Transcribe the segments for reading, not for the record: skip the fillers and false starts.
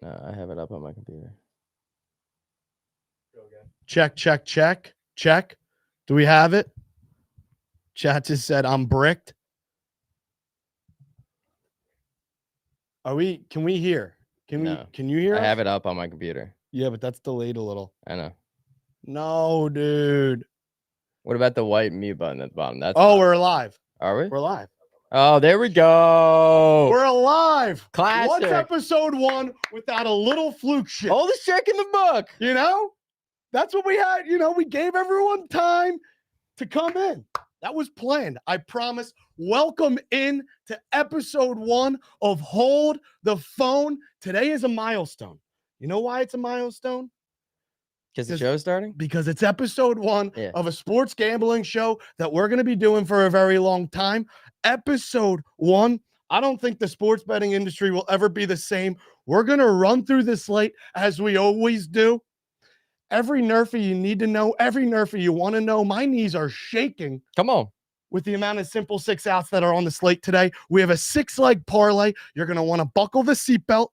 No, I have it up on my computer. Check, check, check, check. Do we have it? Chat just said I'm bricked. Can we hear? Can you hear? I have it up on my computer. Yeah, but that's delayed a little. I know. No, dude. What about the white mute button at the bottom? We're live. Are we? We're live. Oh, there we go. We're alive. Classic. What's episode 1 without a little fluke shit? Oldest trick in the book. You know? That's what we had. You know, we gave everyone time to come in. That was planned. I promise. Welcome in to episode 1 of Hold the Phone. Today is a milestone. You know why it's a milestone? Because the show's starting? Because it's episode 1 of a sports gambling show that we're going to be doing for a very long time. Episode 1. I don't think the sports betting industry will ever be the same. We're going to run through the slate as we always do. Every NRFI you need to know, every NRFI you want to know. My knees are shaking. Come on. With the amount of simple 6-outs that are on the slate today. We have a 6-leg parlay. You're going to want to buckle the seatbelt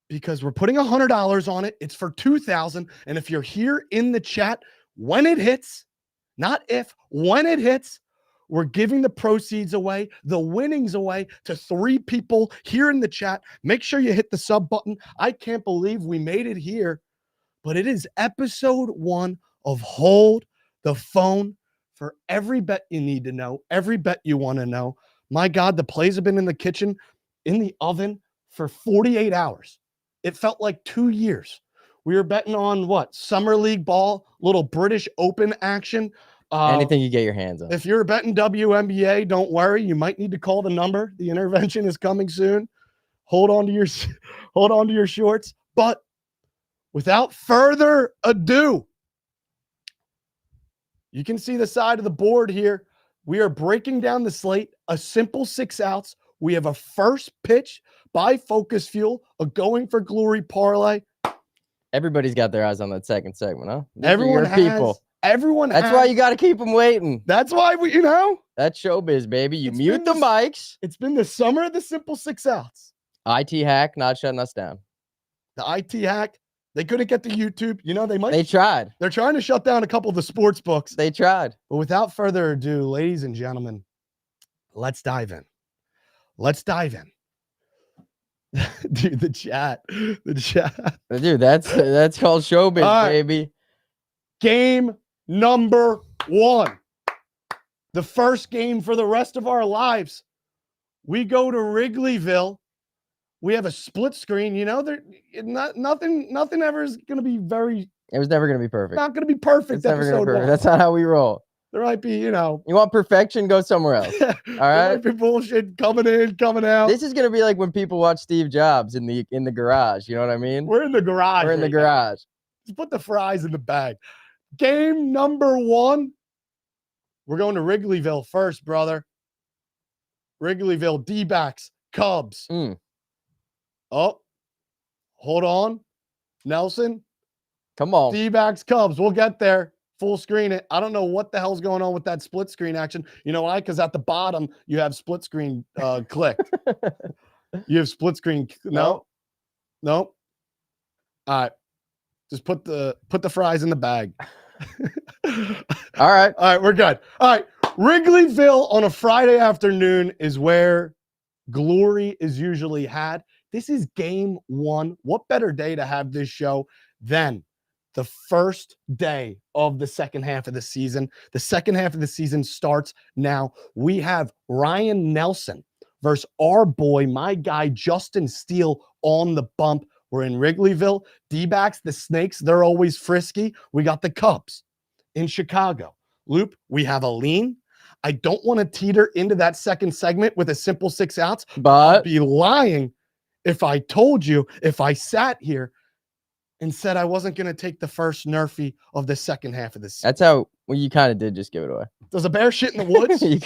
because we're putting $100 on it. It's for $2,000. And if you're here in the chat, when it hits, not if, when it hits, we're giving the proceeds away, the winnings away to 3 people here in the chat. Make sure you hit the sub button. I can't believe we made it here but it is episode 1 of Hold the Phone for every bet you need to know, every bet you want to know. My God, the plays have been in the kitchen, in the oven for 48 hours. It felt like 2 years. We were betting on what? Summer League ball, little British Open action. Anything you get your hands on. If you're betting WNBA, don't worry. You might need to call the number. The intervention is coming soon. Hold on to your shorts. But without further ado, you can see the side of the board here. We are breaking down the slate, a simple 6 outs. We have a first pitch by Focus Fuel, a going for glory parlay. Everybody's got their eyes on that second segment, huh? Everyone has. People. That's why you got to keep them waiting. That's why That's showbiz, baby. You It's mute the been mics. It's been the summer of the simple 6 outs. IT hack not shutting us down. The IT hack. They couldn't get to YouTube. They tried. They're trying to shut down a couple of the sports books. They tried. But without further ado, ladies and gentlemen, let's dive in. Dude, the chat. Dude, that's called showbiz, right. baby. Game number 1. The first game for the rest of our lives. We go to Wrigleyville. We have a split screen. Nothing ever is going to be It was never going to be perfect. not going to be perfect. It's never gonna be Episode perfect. 1. That's not how we roll. There might be, You want perfection? Go somewhere else. All right? Might be bullshit coming in, coming out. This is going to be like when people watch Steve Jobs in the garage. You know what I mean? We're in the garage. We're in the right now. garage. Just put the fries in the bag. Game number 1. We're going to Wrigleyville first, brother. Wrigleyville, D-backs, Cubs. Oh, hold on. Nelson, Come on. D-backs, Cubs. We'll get there. Full screen it. I don't know what the hell's going on with that split screen action. You know why? Because at the bottom, you have split screen clicked. You have split screen. No. All right. Just put the fries in the bag. All right. We're good. All right. Wrigleyville on a Friday afternoon is where glory is usually had. This is game 1. What better day to have this show than the first day of the second half of the season? The second half of the season starts now. We have Ryan Nelson versus our boy, my guy, Justin Steele on the bump. We're in Wrigleyville. D-backs, the Snakes, they're always frisky. We got the Cubs in Chicago. Loop, we have a lean. I don't want to teeter into that second segment with a simple 6 outs, But I'd be lying if I told you, if I sat here and said I wasn't going to take the first NRFI of the second half of this. that's how you kind of did just give it away. Does a bear shit in the woods? He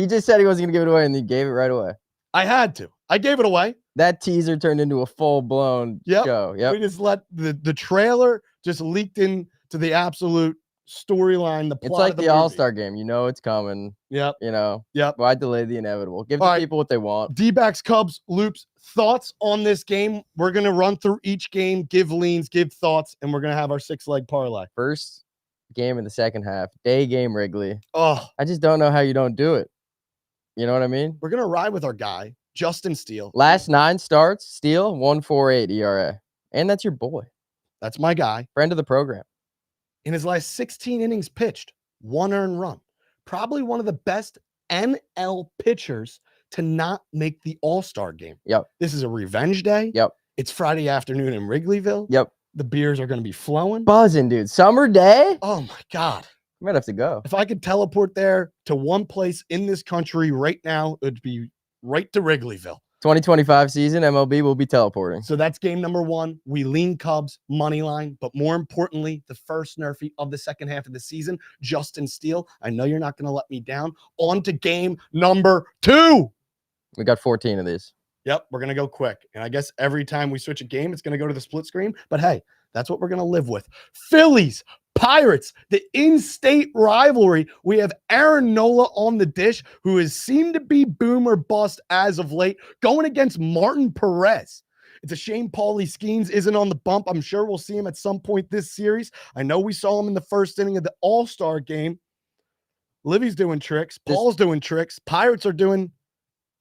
just said he wasn't going to give it away, and he gave it right away. I had to. I gave it away. That teaser turned into a full-blown show. Yep. We just let the trailer just leaked into the absolute storyline. The plot. It's like of the movie. All-Star game. You know it's coming. Yep. Yep. Why delay the inevitable? Give the people what they want. D-backs, Cubs, Loops, thoughts on this game? We're going to run through each game, give leans, give thoughts, and we're going to have our 6-leg parlay. First game in the second half. Day game, Wrigley. Oh, I just don't know how you don't do it. You know what I mean? we're going to ride with our guy, Justin Steele. Last 9 starts, Steele, 1.48 ERA. And that's your boy. That's my guy. Friend of the program. In his last 16 innings pitched, 1 earned run. Probably one of the best NL pitchers to not make the All-Star game. Yep. This is a revenge day. Yep. It's Friday afternoon in Wrigleyville. Yep. The beers are going to be flowing. Buzzing, dude. Summer day? Oh, my God. I might have to go. If I could teleport there to one place in this country right now, it would be right to Wrigleyville. 2025 season, MLB will be teleporting. So that's game number 1. We lean Cubs, money line, but more importantly, the first NRFI of the second half of the season, Justin Steele. I know you're not going to let me down. On to game number 2. We got 14 of these. Yep, we're going to go quick. And I guess every time we switch a game, it's going to go to the split screen. But hey, that's what we're going to live with. Phillies, Pirates, the in-state rivalry. We have Aaron Nola on the dish, who has seemed to be boom or bust as of late, going against Martin Perez. It's a shame Paulie Skeens isn't on the bump. I'm sure we'll see him at some point this series. I know we saw him in the first inning of the All-Star game. Livy's doing tricks. Paul's doing tricks. Pirates are doing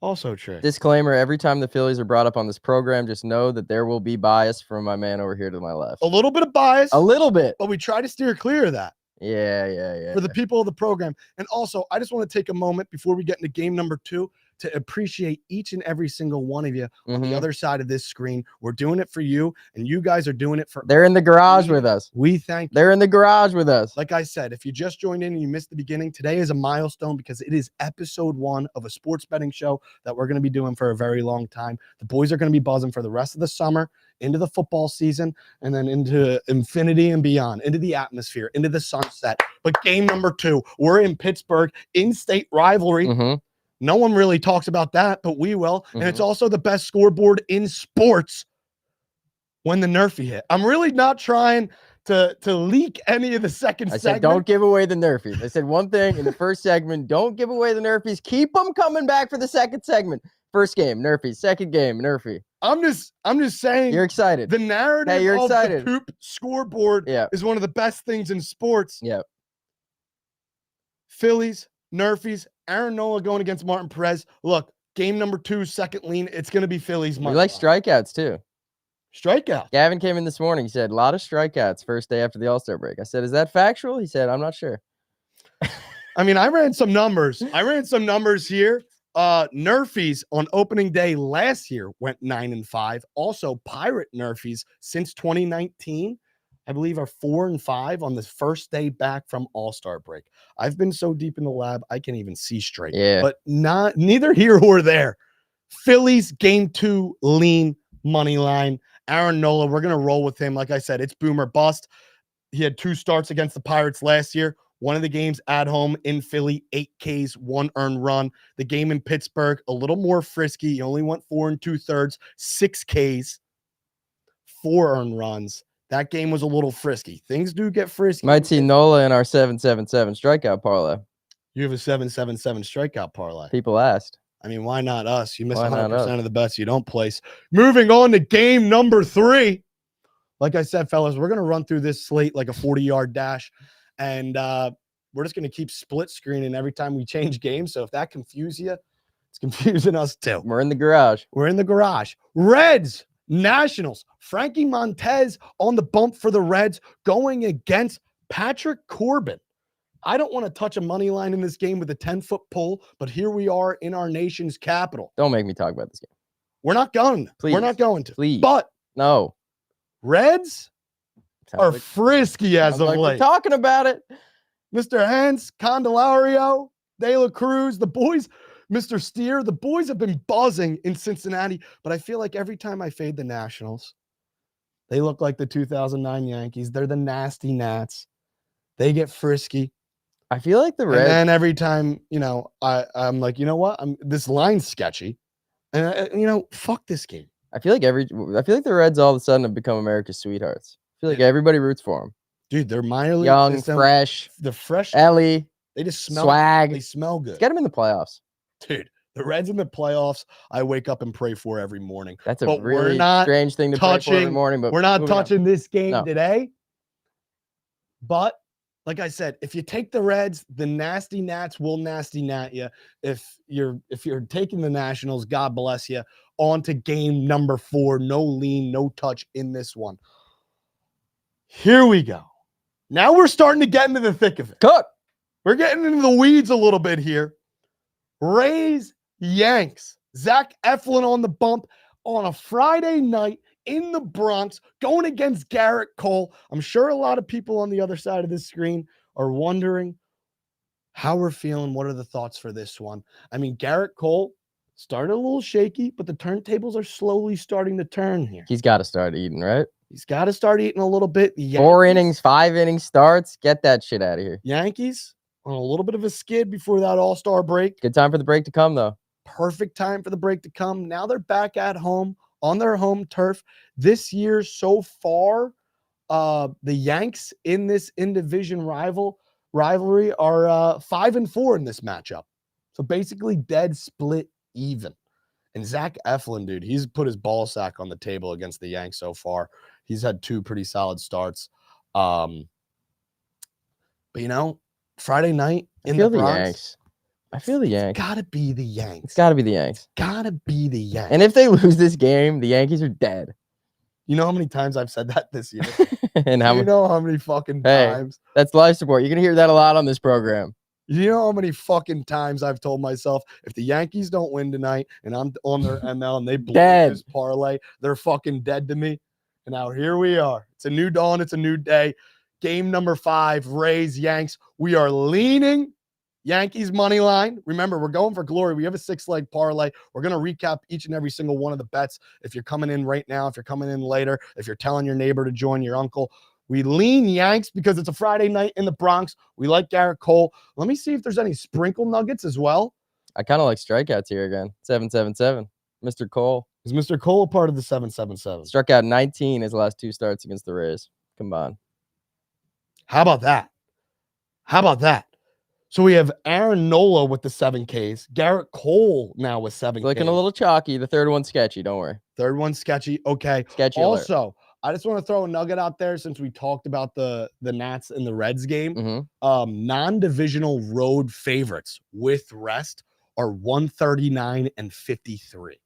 Also true. Disclaimer, every time the Phillies are brought up on this program, just know that there will be bias from my man over here to my left. A little bit of bias. A little bit. But we try to steer clear of that. Yeah. For the people of the program. And also, I just want to take a moment before we get into game number 2 to appreciate each and every single one of you on the other side of this screen. We're doing it for you, and you guys are doing it for They're in the garage with us. We thank you. They're in the garage with us. Like I said, if you just joined in and you missed the beginning, today is a milestone because it is episode 1 of a sports betting show that we're going to be doing for a very long time. The boys are going to be buzzing for the rest of the summer, into the football season, and then into infinity and beyond, into the atmosphere, into the sunset. But game number 2, we're in Pittsburgh, in-state rivalry. No one really talks about that, but we will. And it's also the best scoreboard in sports when the NRFI hit. I'm really not trying to leak any of the second segment. I said, don't give away the NRFIs. I said one thing in the first segment, don't give away the NRFIs. Keep them coming back for the second segment. First game, NRFI. Second game, NRFI. I'm just saying. You're excited. The narrative you're of excited. the poop scoreboard is one of the best things in sports. Yeah. Phillies, NRFIs, Aaron Nola going against Martin Perez. Look, game number 2, second lean. It's going to be Phillies. We like strikeouts too. Strikeout. Gavin came in this morning. He said, a lot of strikeouts first day after the All-Star break. I said, is that factual? He said, I'm not sure. I mean, I ran some numbers here. NRFIs on opening day last year went 9-5. Also, Pirate NRFIs since 2019, I believe, are 4-5 on the first day back from All-Star break. I've been so deep in the lab, I can't even see straight. Yeah. But neither here or there. Phillies game 2 lean money line. Aaron Nola, we're going to roll with him. Like I said, it's boom or bust. He had 2 starts against the Pirates last year. One of the games at home in Philly, 8 Ks, 1 earned run. The game in Pittsburgh, a little more frisky. He only went 4 2/3, 6 Ks, 4 earned runs. That game was a little frisky. Things do get frisky. Might see Nola in our 777 strikeout parlay. You have a 777 strikeout parlay. People asked. I mean, why not us? You miss Why not 100% of the bets you don't place. Moving on to game number 3. Like I said, fellas, we're going to run through this slate like a 40-yard dash. And we're just going to keep split screening every time we change games. So if that confuses you, it's confusing us too. We're in the garage. We're in the garage. Reds, Nationals. Frankie Montez on the bump for the Reds going against Patrick Corbin. I don't want to touch a money line in this game with a 10-foot pole, but here we are in our nation's capital. Don't make me talk about this game. We're not going. Please. We're not going to. Please. But no. Reds are frisky as of late. We're talking about it. Mr. Hens, Candelario, De La Cruz, the boys, Mr. Steer, the boys have been buzzing in Cincinnati, but I feel like every time I fade the Nationals, they look like the 2009 Yankees. They're the nasty Nats. They get frisky. I feel like the Reds. And then every time, I'm like, you know what? This line's sketchy. And, fuck this game. I feel like the Reds all of a sudden have become America's sweethearts. I feel like everybody roots for them. Dude, they're minor league young, system, fresh. The fresh. Ellie. They just smell swag. They smell good. Let's get them in the playoffs. Dude, the Reds in the playoffs, I wake up and pray for every morning. That's a really strange thing to pray for every morning. But we're not touching this game today. But like I said, if you take the Reds, the nasty Nats will nasty Nat you. If you're taking the Nationals, God bless you. On to game number 4. No lean, no touch in this one. Here we go. Now we're starting to get into the thick of it. Cut. We're getting into the weeds a little bit here. Rays, Yanks. Zach Eflin on the bump on a Friday night in the Bronx going against Garrett Cole. I'm sure a lot of people on the other side of this screen are wondering how we're feeling. What are the thoughts for this one? I mean, Garrett Cole started a little shaky, but the turntables are slowly starting to turn here. He's got to start eating, right? He's got to start eating a little bit. 4 innings, 5 innings starts. Get that shit out of here. Yankees on a little bit of a skid before that All-Star break. Good time for the break to come, though. Perfect time for the break to come. Now they're back at home on their home turf. This year so far, the Yanks in this in-division rivalry are 5-4 in this matchup. So basically dead split even. And Zach Eflin, dude, he's put his ball sack on the table against the Yanks so far. He's had 2 pretty solid starts. But Friday night in the Bronx. Yanks. I feel the It's Yanks. gotta be the Yanks. It's got to be the Yanks. Gotta be the Yanks. And if they lose this game, the Yankees are dead. You know how many times I've said that this year? And You know how many fucking Hey. times? That's life support. You're gonna hear that a lot on this program. You know how many fucking times I've told myself, if the Yankees don't win tonight and I'm on their ML and they blow Dead. this parlay, they're fucking dead to me. And now here we are. It's a new dawn. It's a new day. Game number 5, Rays, Yanks. We are leaning Yankees money line. Remember, we're going for glory. We have a 6-leg parlay. We're going to recap each and every single one of the bets. If you're coming in right now, if you're coming in later, if you're telling your neighbor to join your uncle, we lean Yanks because it's a Friday night in the Bronx. We like Garrett Cole. Let me see if there's any sprinkle nuggets as well. I kind of like strikeouts here again. 777. Mr. Cole. Is Mr. Cole a part of the 777? Struck out 19 his last 2 starts against the Rays combined. How about that? How about that? So we have Aaron Nola with the 7 Ks. Garrett Cole now with 7 Looking Ks. a little chalky. The third one's sketchy. Don't worry. Third one sketchy. Okay. Sketchy alert. Also, I just want to throw a nugget out there since we talked about the Nats and the Reds game. Mm-hmm. Non-divisional road favorites with rest are 139 and 53.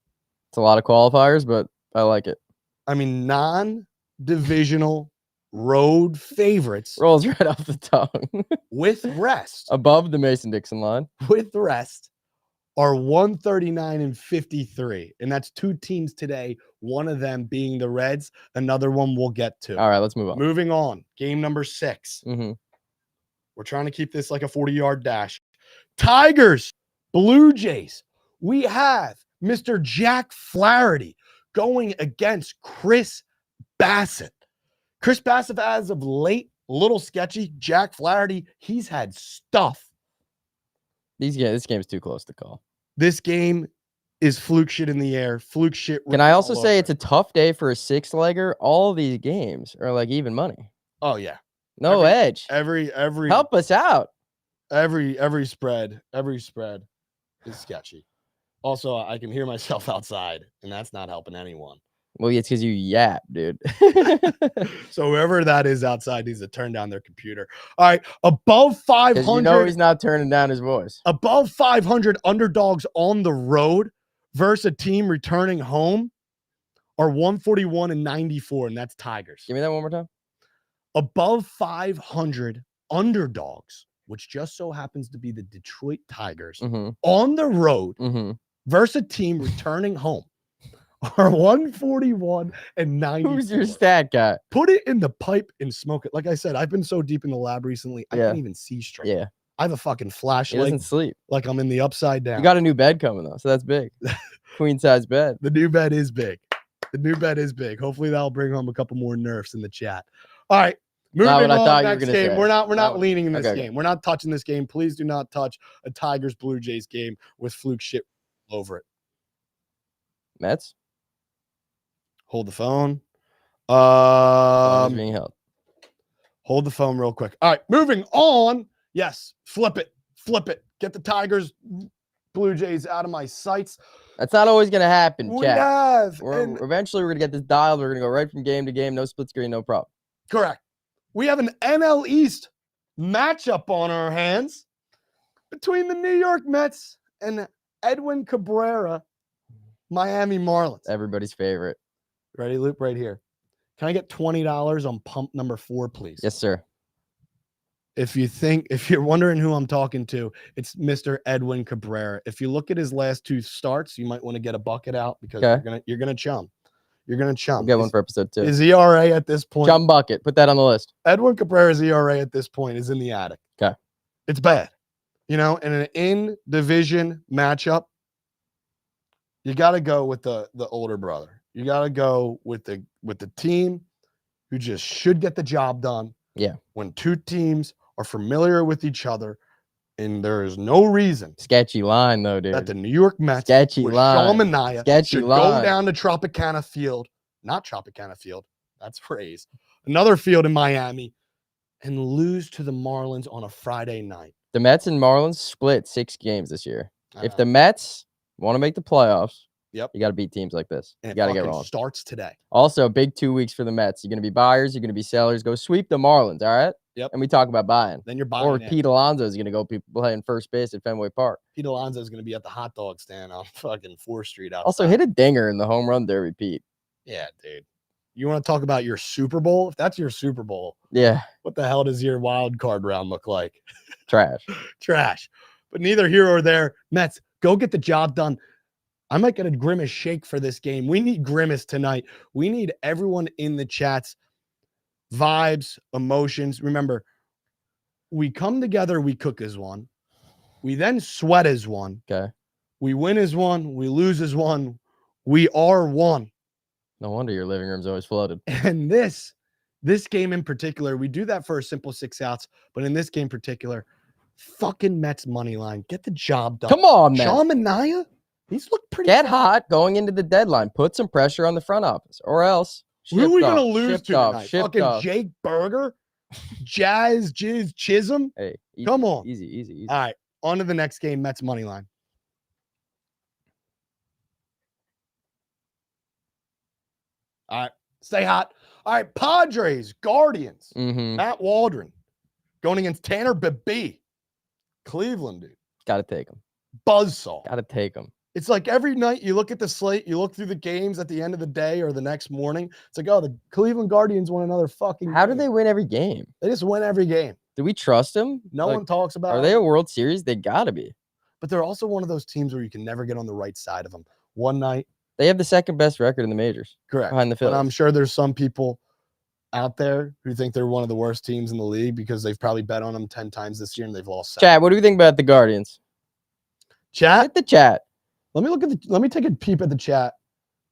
It's a lot of qualifiers, but I like it. I mean, non-divisional road favorites Rolls right off the tongue. with rest. Above the Mason-Dixon line. With rest are 139 and 53. And that's 2 teams today, one of them being the Reds. Another one we'll get to. All right, let's move on. Moving on. Game number 6. Mm-hmm. We're trying to keep this like a 40-yard dash. Tigers, Blue Jays. We have Mr. Jack Flaherty going against Chris Bassett. Chris Bassett, as of late, a little sketchy. Jack Flaherty, he's had stuff. This game's too close to call. This game is fluke shit in the air. Fluke shit. Can I also say it's a tough day for a 6-legger? All of these games are like even money. Oh yeah. No edge. Every Help us out. Every spread is sketchy. Also, I can hear myself outside, and that's not helping anyone. Well, it's because you yap, dude. So whoever that is outside needs to turn down their computer. All right, above 500. You know he's not turning down his voice. Above 500 underdogs on the road versus a team returning home are 141 and 94, and that's Tigers. Give me that one more time. Above 500 underdogs, which just so happens to be the Detroit Tigers, on the road versus a team returning home are 141 and 94. Who's your stat guy? Put it in the pipe and smoke it. Like I said, I've been so deep in the lab recently, I can't even see straight. Yeah. I have a fucking He flashlight. doesn't sleep. Like I'm in the upside down. You got a new bed coming, though, so that's big. Queen size bed. The new bed is big. The new bed is big. Hopefully that'll bring home a couple more nerfs in the chat. All right. Moving Not what I on, thought you were next gonna game. say. We're not Not- leaning in this okay. game. We're not touching this game. Please do not touch a Tigers Blue Jays game with fluke shit over it. Mets? Hold the phone. Being held. Hold the phone real quick. All right, moving on. Yes, flip it. Flip it. Get the Tigers Blue Jays out of my sights. That's not always going to happen, We chat. have. Eventually, we're going to get this dialed. We're going to go right from game to game. No split screen, no problem. Correct. We have an NL East matchup on our hands between the New York Mets and Edwin Cabrera, Miami Marlins. Everybody's favorite. Ready, Loop? Right here. Can I get $20 on pump number 4, please? Yes, sir. If you're wondering who I'm talking to, it's Mr. Edwin Cabrera. If you look at his last 2 starts, you might want to get a bucket out because you're gonna chum. You're gonna chum. We'll get one for episode 2. His ERA at this point. Chum bucket. Put that on the list. Edwin Cabrera's ERA at this point is in the attic. Okay. It's bad. You know, in an in-division matchup, you got to go with the older brother. You got to go with the team who just should get the job done. Yeah. When 2 teams are familiar with each other, and there is no reason Sketchy line, though, dude. that the New York Mets Sketchy with line. Sean Manaea Sketchy should line. go down to Tropicana Field, not Tropicana Field, that's phrase, another field in Miami, and lose to the Marlins on a Friday night. The Mets and Marlins split 6 games this year. If the Mets want to make the playoffs, Yep. you got to beat teams like this. And You got to get fucking wrong. starts today. Also, big 2 weeks for the Mets. You're going to be buyers. You're going to be sellers. Go sweep the Marlins, all right? Yep. And we talk about buying. Then you're buying Or in. Pete Alonso is going to go playing first base at Fenway Park. Pete Alonso is going to be at the hot dog stand on fucking 4th Street outside. Also, hit a dinger in the home run derby, Pete. Yeah, dude. You want to talk about your Super Bowl? If that's your Super Bowl, Yeah. what the hell does your wild card round look like? Trash. Trash. But neither here or there. Mets, go get the job done. I might get a Grimace shake for this game. We need Grimace tonight. We need everyone in the chats. Vibes, emotions. Remember, we come together, we cook as one. We then sweat as one. Okay. We win as one. We lose as one. We are one. No wonder your living room's always flooded. And this game in particular, we do that for a simple 6 outs. But in this game in particular, fucking Mets money line. Get the job done. Come on, man. Sean Manaea, he's looked pretty Get fun. hot going into the deadline. Put some pressure on the front office. Or else. Who are we shift going to off, lose shift to off, tonight? shift Fucking off. Jake Berger? Jazz Chisholm? Hey, easy, Come on. Easy. All right, on to the next game, Mets money line. All right, stay hot. All right, Padres, Guardians. Mm-hmm. Matt Waldron going against Tanner Bibee. Cleveland, dude. Got to take him. Buzzsaw. Got to take him. It's like every night you look at the slate, you look through the games at the end of the day or the next morning. It's like, oh, the Cleveland Guardians won another fucking How do game. they win every game? They just win every game. Do we trust them? No one talks about Are it. they a World Series? They got to be. But they're also one of those teams where you can never get on the right side of them. One night. They have the second best record in the majors. Correct. Behind the Phillies. But I'm sure there's some people out there who think they're one of the worst teams in the league because they've probably bet on them 10 times this year and they've lost 7. Chat, what do you think about the Guardians? Chat? Hit the chat. Let me take a peep at the chat.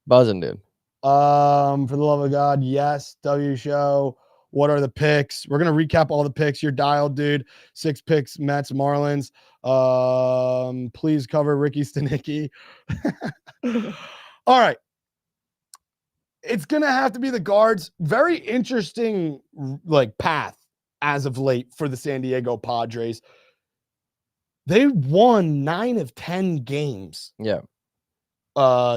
Buzzing, dude. For the love of God, yes. W show. What are the picks? We're gonna recap all the picks. You're dialed, dude. 6 picks, Mets, Marlins. Please cover Ricky Stanicki. All right. It's gonna have to be the Guards. Very interesting path as of late for the San Diego Padres. They won 9 of 10 games. Yeah.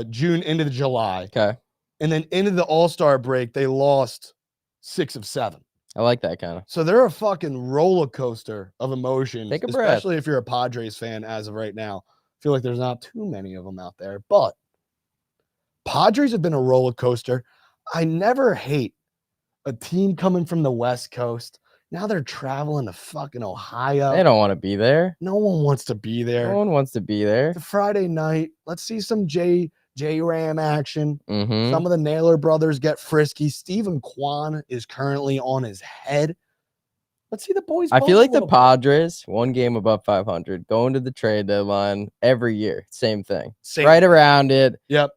June into July. Okay. And then into the All-Star break, they lost 6 of 7. I like that kind of. So they're a fucking roller coaster of emotions, Take a breath. especially if you're a Padres fan as of right now. I feel like there's not too many of them out there, but Padres have been a roller coaster. I never hate a team coming from the West Coast. Now they're traveling to fucking Ohio. They don't want to be there. No one wants to be there. No one wants to be there. It's a Friday night. Let's see some J-Ram action. Mm-hmm. Some of the Naylor brothers get frisky. Stephen Kwan is currently on his head. Let's see the boys. I ball feel a like the little bit. Padres, one game above 500, going to the trade deadline every year. Same thing. Same. Right around it. Yep.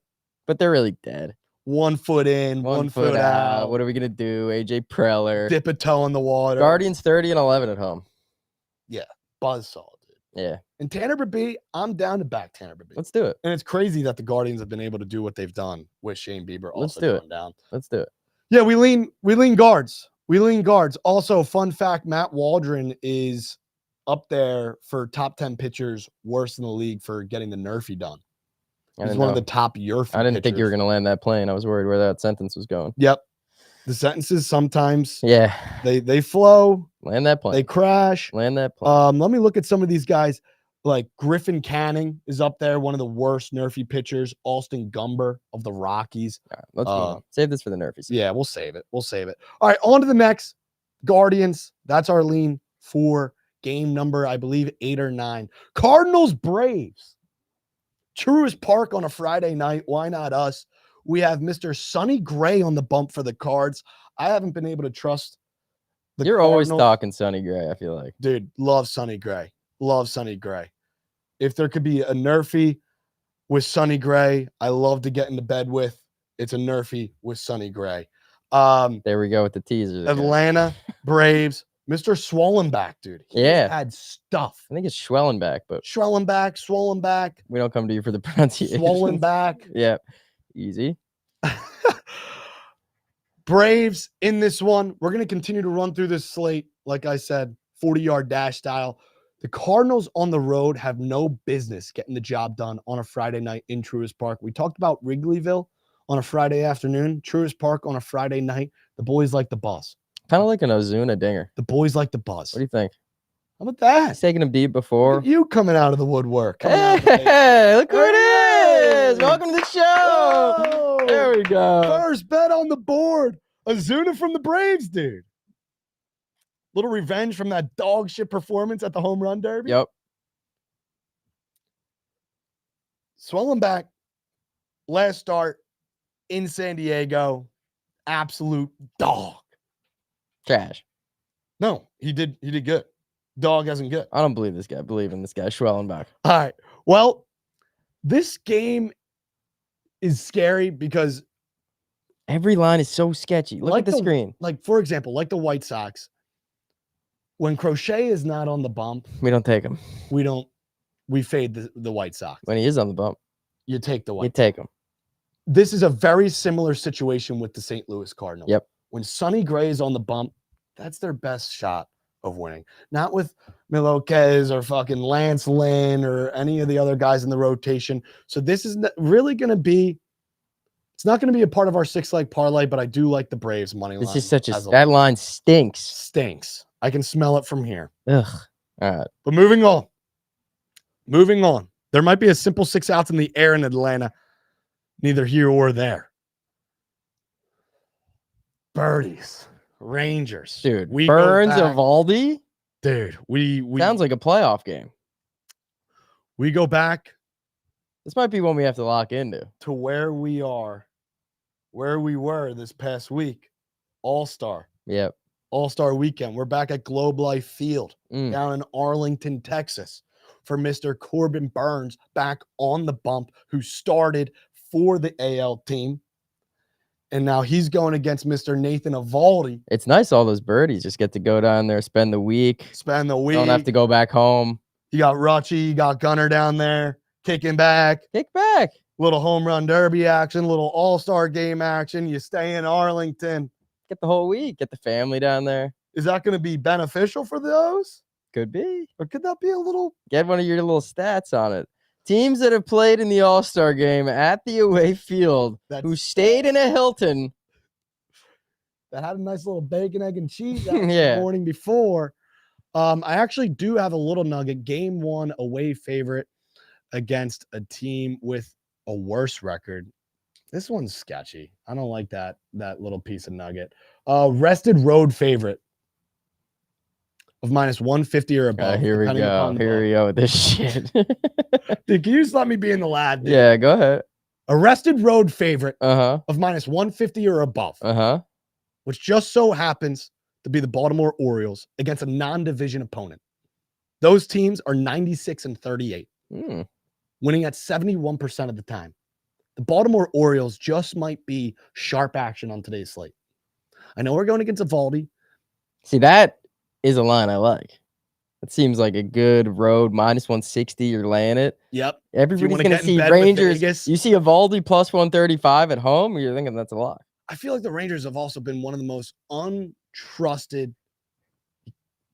But they're really dead. 1 foot in, 1 foot out. What are we going to do? AJ Preller. Dip a toe in the water. Guardians 30-11 at home. Buzzsaw, dude. Yeah. And Tanner Bibee, I'm down to back Tanner Bibee. Let's do it. And it's crazy that the Guardians have been able to do what they've done with Shane Bieber Let's also do going down. Let's do it. Yeah, we lean guards. We lean guards. Also, fun fact, Matt Waldron is up there for top 10 pitchers worse in the league for getting the NRFI done. He's one of the top Yerfy I didn't think you were pitchers. going to land that plane. I was worried where that sentence was going. Yep. The sentences sometimes Yeah. they flow, Land that plane. they crash. Land that plane. Let me look at some of these guys. Like Griffin Canning is up there, one of the worst NRFI pitchers. Austin Gumber of the Rockies. All right, let's move on. Save this for the Nerfies. Yeah, we'll save it. We'll save it. All right, on to the next. Guardians. That's our lean for game number, I believe, 8 or 9. Cardinals Braves. Truist Park on a Friday night. Why not us? We have Mr. Sonny Gray on the bump for the Cards. I haven't been able to trust the You're always Cardinals. talking Sonny Gray, I feel like. Dude, love Sonny Gray. Love Sonny Gray. If there could be a NRFI with Sonny Gray, I love to get into bed with. It's a NRFI with Sonny Gray. There we go with the teasers. again. Atlanta Braves, Mr. Swollenback, dude. He Yeah. had stuff. I think it's Schwellenbach, but Schwellenback, Swollenback, we don't come to you for the pronunciation. Swollenback. Yeah. Easy. Braves in this one. We're going to continue to run through this slate. Like I said, 40-yard dash style. The Cardinals on the road have no business getting the job done on a Friday night in Truist Park. We talked about Wrigleyville on a Friday afternoon. Truist Park on a Friday night. The boys like the bus. Kind of like an Ozuna dinger. The boys like the buzz. What do you think? How about that? He's taking him deep Look before. at you coming out of the woodwork. Coming out of the Hey, look who it Hey! is. Welcome to the show. Whoa! There we go. First bet on the board. Ozuna from the Braves, dude. Little revenge from that dog shit performance at the home run derby. Yep. Swelling back. Last start in San Diego. Absolute dog. Trash. No, he did good. Dog hasn't good. I don't believe this guy. I believe in this guy, Schwellenbach. All right. Well, this game is scary because Every line is so sketchy. Look Like at the screen. like, for example, like the White Sox, when Crochet is not on the bump, We don't take him. we fade the White Sox. When he is on the bump, You take the you White. take him. This is a very similar situation with the St. Louis Cardinals. Yep. When Sonny Gray is on the bump, that's their best shot of winning. Not with Milwaukee or fucking Lance Lynn or any of the other guys in the rotation. So this is really going to be, it's not going to be a part of our 6-leg parlay, but I do like the Braves money line. This is such a, that line stinks. Stinks. I can smell it from here. Ugh. All right. But moving on. Moving on. There might be a simple 6 outs in the air in Atlanta. Neither here or there. Birdies. Rangers. Dude, we Burns, go back- Evaldi? Dude, we Sounds like a playoff game. we go back This might be one we have to lock into. to where we were this past week. All-Star Yep. weekend. We're back at Globe Life Field down in Arlington, Texas for Mr. Corbin Burns back on the bump, who started for the AL team. And now he's going against Mr. Nathan Evaldi. It's nice all those birdies just get to go down there, spend the week. Spend the week. Don't have to go back home. You got Rucci, you got Gunner down there, kicking back. Kick back. Little home run derby action, little all-star game action. You stay in Arlington. Get the whole week. Get the family down there. Is that going to be beneficial for those? Could be. Or could that be a little? Get one of your little stats on it. Teams that have played in the All-Star game at the away field who stayed in a Hilton. That had a nice little bacon, egg, and cheese Yeah. the morning before. I actually do have a little nugget. Game 1 away favorite against a team with a worse record. This one's sketchy. I don't like that little piece of nugget. Rested road favorite of -150 or above. Here we go. Here we go with this shit. Dude, can you just let me be in the lad? Dude? Yeah, go ahead. A rested road favorite Uh-huh. of -150 or above, Uh-huh. which just so happens to be the Baltimore Orioles against a non-division opponent. Those teams are 96 and 38, winning at 71% of the time. The Baltimore Orioles just might be sharp action on today's slate. I know we're going against Evaldi. See, that is a line I like. It seems like a good road -160. You're laying it. Yep. Everybody's wanna going get to in see bed with Rangers. Vegas. You see Evaldi +135 at home, you're thinking that's a lot. I feel like the Rangers have also been one of the most untrusted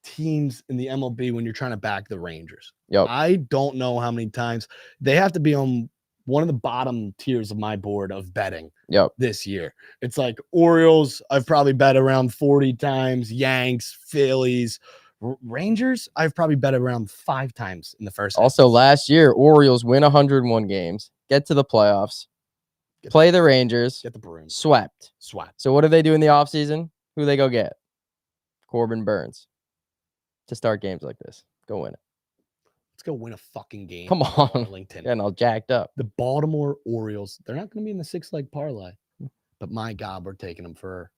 teams in the MLB when you're trying to back the Rangers. Yep. I don't know how many times they have to be on one of the bottom tiers of my board of betting Yep. this year. It's like Orioles, I've probably bet around 40 times, Yanks, Phillies, Rangers, I've probably bet around 5 times in the first half. Also, last year, Orioles win 101 games, get to the playoffs, play the Rangers, Get the Bruins. swept. So what do they do in the offseason? Who they go get? Corbin Burns to start games like this. Go win it. Let's go win a fucking game. Come in on. Arlington. Getting all jacked up. The Baltimore Orioles, they're not going to be in the 6-leg parlay, but my God, we're taking them for,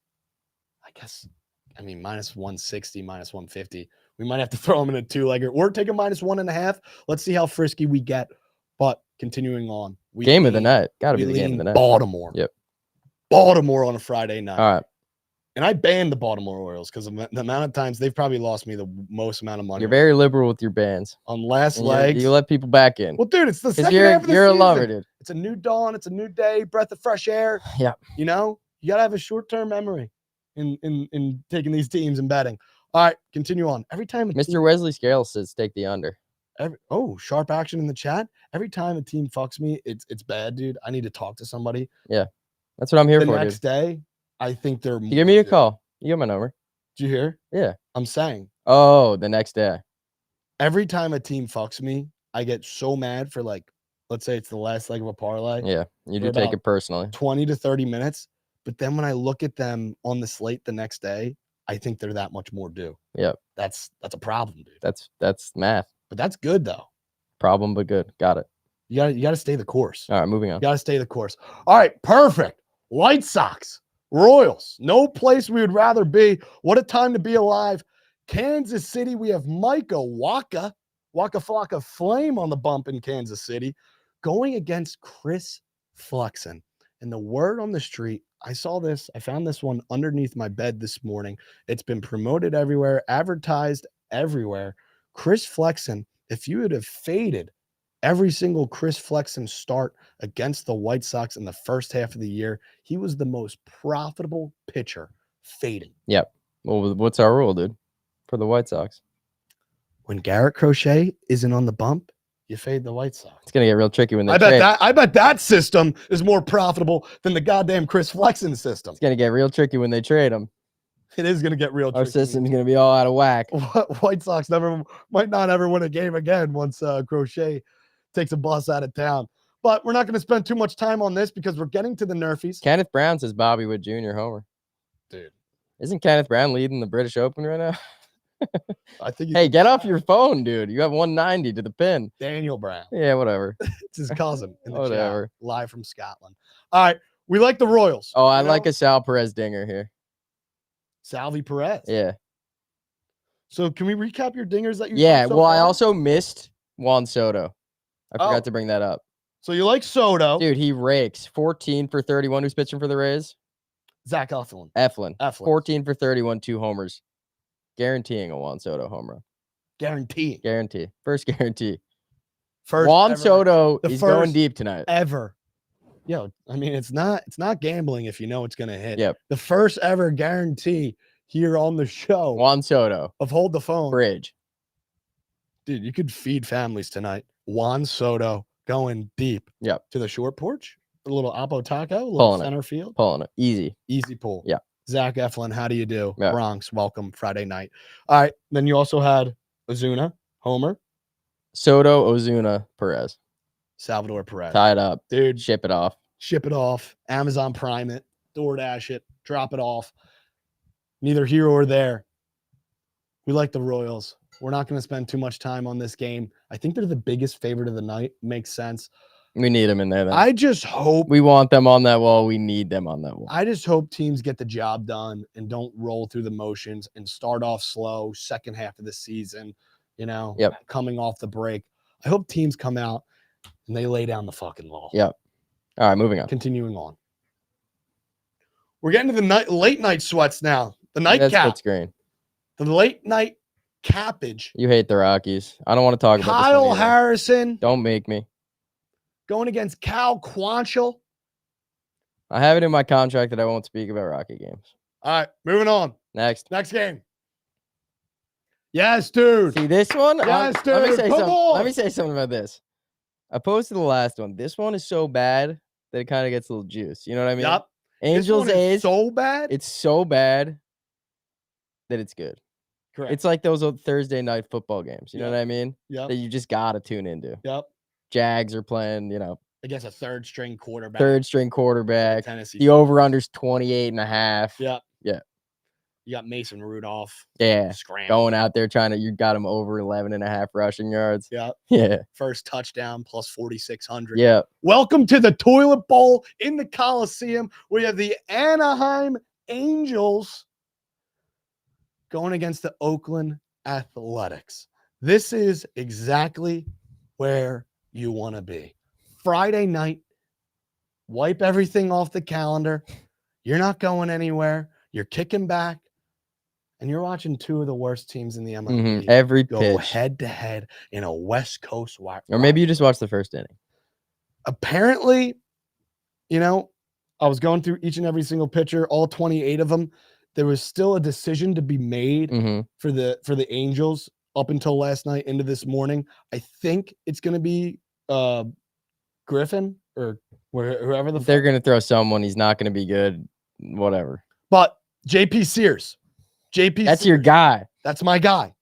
-160, -150. We might have to throw them in a 2-legger or take a -1.5. Let's see how frisky we get. But continuing on, Game of the night. Got to be the game of the night. Baltimore. Yep. Baltimore on a Friday night. All right. And I banned the Baltimore Orioles because of the amount of times they've probably lost me the most amount of money. You're very liberal with your bans. On last And legs. You let people back in. Well, dude, it's the second You're, half of the you're a season. lover, dude. It's a new dawn. It's a new day. Breath of fresh air. Yeah. You know, you gotta have a short-term memory in taking these teams and betting. All right, continue on. Every time Mr. Wesley Scales says take the under. Sharp action in the chat. Every time a team fucks me, it's bad, dude. I need to talk to somebody. Yeah. That's what I'm here The for, next dude. day, I think they're You give me a call. You got my number. Did you hear? Yeah. I'm saying Oh, the next day. every time a team fucks me, I get so mad for like, let's say it's the last leg of a parlay, Yeah, you do for take about it personally. 20 to 30 minutes. But then when I look at them on the slate the next day, I think they're that much more due. Yep. That's a problem, dude. That's math. But that's good though. Problem, but good. Got it. You gotta stay the course. All right, moving You on. gotta stay the course. All right, perfect. White Sox, Royals. No place we would rather be. What a time to be alive. Kansas City, we have Micah Waka Flocka Flame on the bump in Kansas City, going against Chris Flexen. And the word on the street, I found this one underneath my bed this morning. It's been promoted everywhere, advertised everywhere. Chris Flexen, if you would have faded every single Chris Flexen start against the White Sox in the first half of the year, he was the most profitable pitcher fading. Yep. Well, what's our rule, dude, for the White Sox? When Garrett Crochet isn't on the bump, you fade the White Sox. It's gonna get real tricky when they I trade. bet that system is more profitable than the goddamn Chris Flexen system. It's gonna get real tricky when they trade him. It is gonna get real Our tricky. system's gonna be all out of whack. White Sox might not ever win a game again once Crochet takes a bus out of town. But we're not going to spend too much time on this because we're getting to the Nerfies. Kenneth Brown says Bobby Wood Jr. homer. Dude, Isn't Kenneth Brown leading the British Open right now? I think. Hey, get off your phone, dude. You have 190 to the pin. Daniel Brown. Yeah, whatever. It's his cousin in the Whatever. chat, live from Scotland. All right, we like the Royals. Oh, I like a Sal Perez dinger here. Salvi Perez. Yeah. So can we recap your dingers that you? Yeah. so Well, I far? also missed Juan Soto. I forgot to bring that up. So you like Soto, Dude, he rakes 14 for 31. Who's pitching for the Rays? Zach Eflin. Eflin. Eflin. 14 for 31, 2 homers. Guaranteeing a Juan Soto home run. Guarantee. Guarantee. First guarantee. First Juan ever, Soto the is first going deep tonight. Ever. Yo, I mean, it's not gambling if you know it's gonna hit. Yep. The first ever guarantee here on the show Juan Soto. of Hold the Phone. Bridge. Dude, you could feed families tonight. Juan Soto going deep. Yep. To the short porch. A little Apo Taco, a little Pulling center field. Pulling it. Easy. Easy pull. Yeah. Zach Eflin, how do you do? Yeah. Bronx, welcome Friday night. All right. Then you also had Ozuna, Homer, Soto, Ozuna, Perez. Salvador Perez. Tie it up. Dude, Ship it off. ship it off, Amazon Prime it, DoorDash it, drop it off. Neither here or there. We like the Royals. We're not going to spend too much time on this game. I think they're the biggest favorite of the night. Makes sense. We need them in there then. I just hope We want them on that wall. We need them on that wall. I just hope teams get the job done and don't roll through the motions and start off slow second half of the season, Yep. coming off the break. I hope teams come out and they lay down the fucking law. Yep. All right, moving on. Continuing on. We're getting to the late night sweats now. The That's nightcap. split screen. The late night cappage. You hate the Rockies. I don't want to talk about this Kyle one either. Harrison Don't make me. going against Cal Quantrill. I have it in my contract that I won't speak about Rocky games. All right, moving on. Next. Next game. Yes, dude. See this one? Yes, Let me dude, say come something. on. Let me say something about this. Opposed to the last one, this one is so bad that it kind of gets a little juice. You know what I mean? Yup. Angels This one is A's. so bad. It's so bad that it's good. Correct. It's like those old Thursday night football games. You know Yep. what I mean? Yep. That you just gotta tune into. Yep. Jags are playing, Against a third string quarterback. third string quarterback. Tennessee. The over-under's 28.5. Yep. Yeah. You got Mason Rudolph. Yeah. Scram. Going out there you got him over 11.5 rushing yards. Yep. Yeah. First touchdown plus 4,600. Yeah. Welcome to the Toilet Bowl in the Coliseum. We have the Anaheim Angels going against the Oakland Athletics. This is exactly where you want to be. Friday night, wipe everything off the calendar. You're not going anywhere. You're kicking back, and you're watching two of the worst teams in the MLB Every go pitch. head to head in a West Coast wire. Or maybe you just watched the first inning. Apparently, I was going through each and every single pitcher, all 28 of them. There was still a decision to be made Mm-hmm. for the Angels up until last night into this morning. I think it's going to be Griffin or whoever They're going to throw someone. He's not going to be good. Whatever. But JP Sears, JP. That's your guy. That's my guy.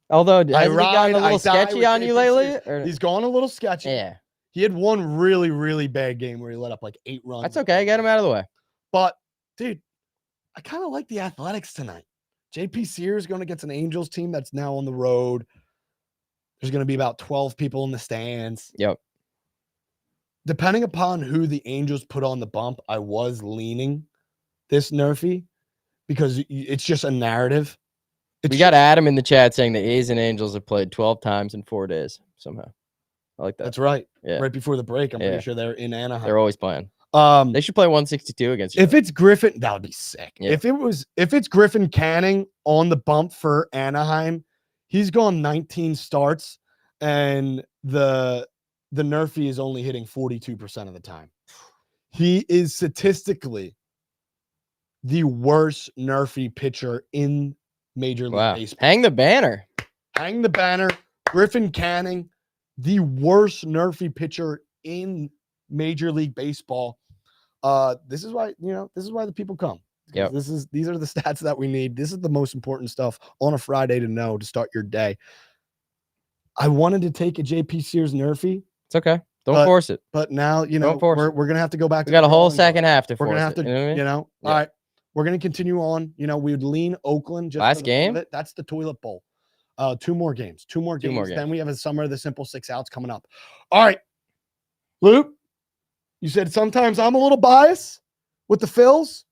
Although, hasn't he ride, gotten a I little die sketchy with on you JP lately? Sears. Or- He's gone a little sketchy. Yeah. He had one really, really bad game where he let up like 8 runs. That's okay. Get him out of the way. But, dude, I kind of like the Athletics tonight. JP Sears going against an Angels team that's now on the road. There's going to be about 12 people in the stands. Yep. Depending upon who the Angels put on the bump, I was leaning this NRFI because it's just a narrative. We got Adam in the chat saying the A's and Angels have played 12 times in 4 days somehow. I like that. That's right. Yeah. Right before the break, I'm Yeah. pretty sure they're in Anaheim. They're always playing. They should play 162 against you. If it's Griffin, that would be sick. Yeah. If it's Griffin Canning on the bump for Anaheim, he's gone 19 starts, and the NRFI is only hitting 42% of the time. He is statistically the worst NRFI pitcher in Major League Baseball. Hang the banner. Hang the banner. Griffin Canning, the worst NRFI pitcher in Major League Baseball. This is why the people come. Yep. These are the stats that we need. This is the most important stuff on a Friday to know to start your day. I wanted to take a JP Sears NRFI. It's okay. Don't force it. But now, we're going to have to go back. We got a whole second half to force it. We're going to have to, you know what I mean? All right. We're going to continue on. We would lean Oakland. Just last game? That's the toilet bowl. 2 more games. Then we have a summer of the simple 6 outs coming up. All right. Luke, you said sometimes I'm a little biased with the Phils,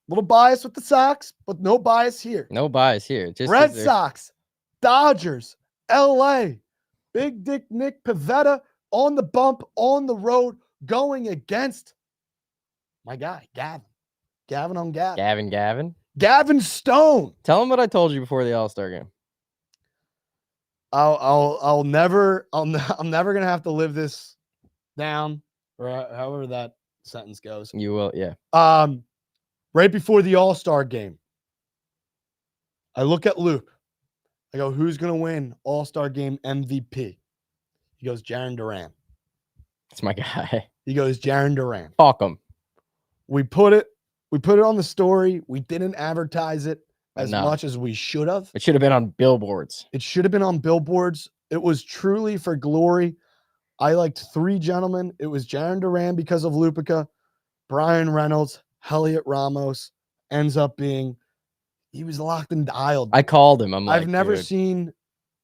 a little biased with the Sox, but no bias here. No bias here. Just Red Sox, Dodgers, LA, Big Dick Nick Pivetta on the bump, on the road, going against my guy, Gavin. Gavin on Gavin. Gavin Stone. Tell him what I told you before the All-Star game. I'm never gonna have to live this down, or however that sentence goes. You will, yeah. Right before the All-Star game, I look at Luke. I go, who's gonna win All-Star game MVP? He goes, Jarren Duran. That's my guy. He goes, Jarren Duran. Fuck him. We put it on the story. We didn't advertise it as much as we should have. It should have been on billboards. It was truly for glory. I liked 3 gentlemen. It was Jarren Duran because of Lupica, Brian Reynolds, Heliot Ramos. Ends up being, he was locked and dialed. I called him. I've never seen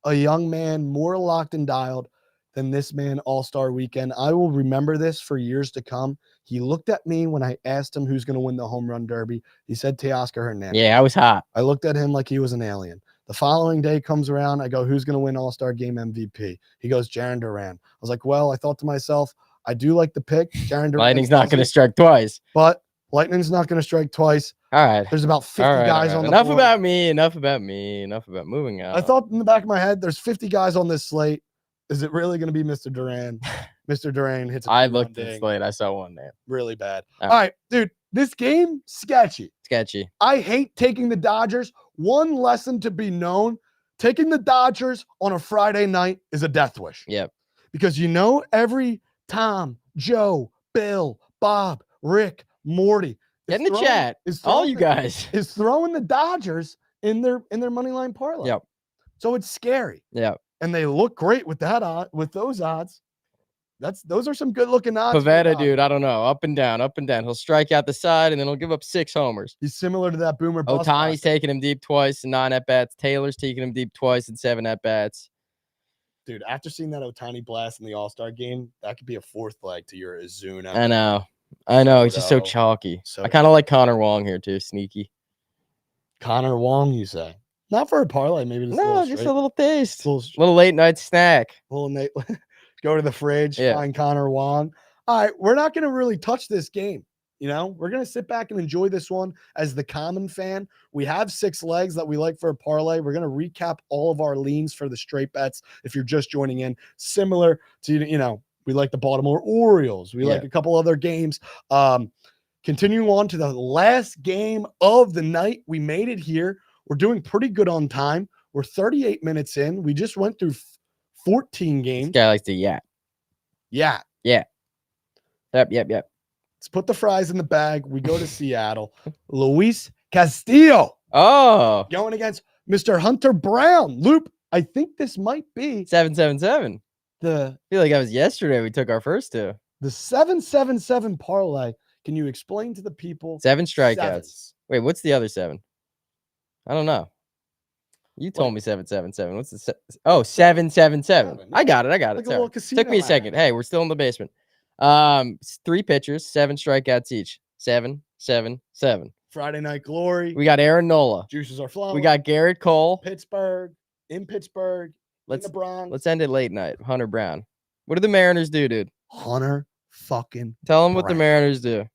a young man more locked and dialed than this man All-Star weekend. I will remember this for years to come. He looked at me when I asked him who's going to win the home run derby. He said Teoscar Hernandez. Yeah, I was hot. I looked at him like he was an alien. The following day comes around. I go, who's going to win All-Star game MVP? He goes, Jarren Duran. I was like, well, I thought to myself, I do like the pick. Jarren Duran. Lightning's not going to strike twice. But Lightning's not going to strike twice. All right. There's about 50 guys on the Enough board. about me. Enough about moving on. I thought in the back of my head, there's 50 guys on this slate. Is it really going to be Mr. Duran? Mr. Duran hits a I looked at the slate. I saw one name. Really bad. All right, dude. This game, sketchy. I hate taking the Dodgers. One lesson to be known, taking the Dodgers on a Friday night is a death wish. Yep. Because every Tom, Joe, Bill, Bob, Rick, Morty. Get in the chat. All you guys. Is throwing the Dodgers in their money line parlay. Yep. So it's scary. Yep. And they look great with those odds. Those are some good looking odds. Pivetta, dude, I don't know. Up and down. He'll strike out the side and then he'll give up 6 homers. He's similar to that boomer. Ohtani's taking him deep twice in 9 at-bats. Taylor's taking him deep twice in 7 at-bats. Dude, after seeing that Ohtani blast in the All-Star game, that could be a 4th leg to your Azuna. I know. He's just so chalky. I kind of like Connor Wong here too. Sneaky. Connor Wong, you say? Not for a parlay, maybe just a little taste. Little late night snack. Go to the fridge, find Connor Wong. All right, we're not going to really touch this game. We're going to sit back and enjoy this one as the common fan. We have 6 legs that we like for a parlay. We're going to recap all of our leans for the straight bets if you're just joining in. Similar to, we like the Baltimore Orioles. We like a couple other games. Continuing on to the last game of the night. We made it here. We're doing pretty good on time. We're 38 minutes in. We just went through 14 games. This guy likes to yap. Yeah. Yep. Let's put the fries in the bag. We go to Seattle. Luis Castillo Oh, Going against Mr. Hunter Brown. Loop, I think this might be 777. the I feel like that was yesterday we took our first two. 777 parlay. Can you explain to the people 7 strikeouts. sevens? Wait, what's the other 7? I don't know. You told Wait. me 777. What's the 777? Seven, I yeah. got it. Like a Sorry. little casino Took me a second. Hey, we're still in the basement. 3 pitchers, 7 strikeouts each. 7, 7, 7. Friday Night Glory. We got Aaron Nola. Juices are flowing. We got Garrett Cole. Pittsburgh. In Pittsburgh. In Let's the Bronx. let's end it late night. Hunter Brown. What do the Mariners do, dude? Hunter fucking Tell them what the Brown. Mariners do.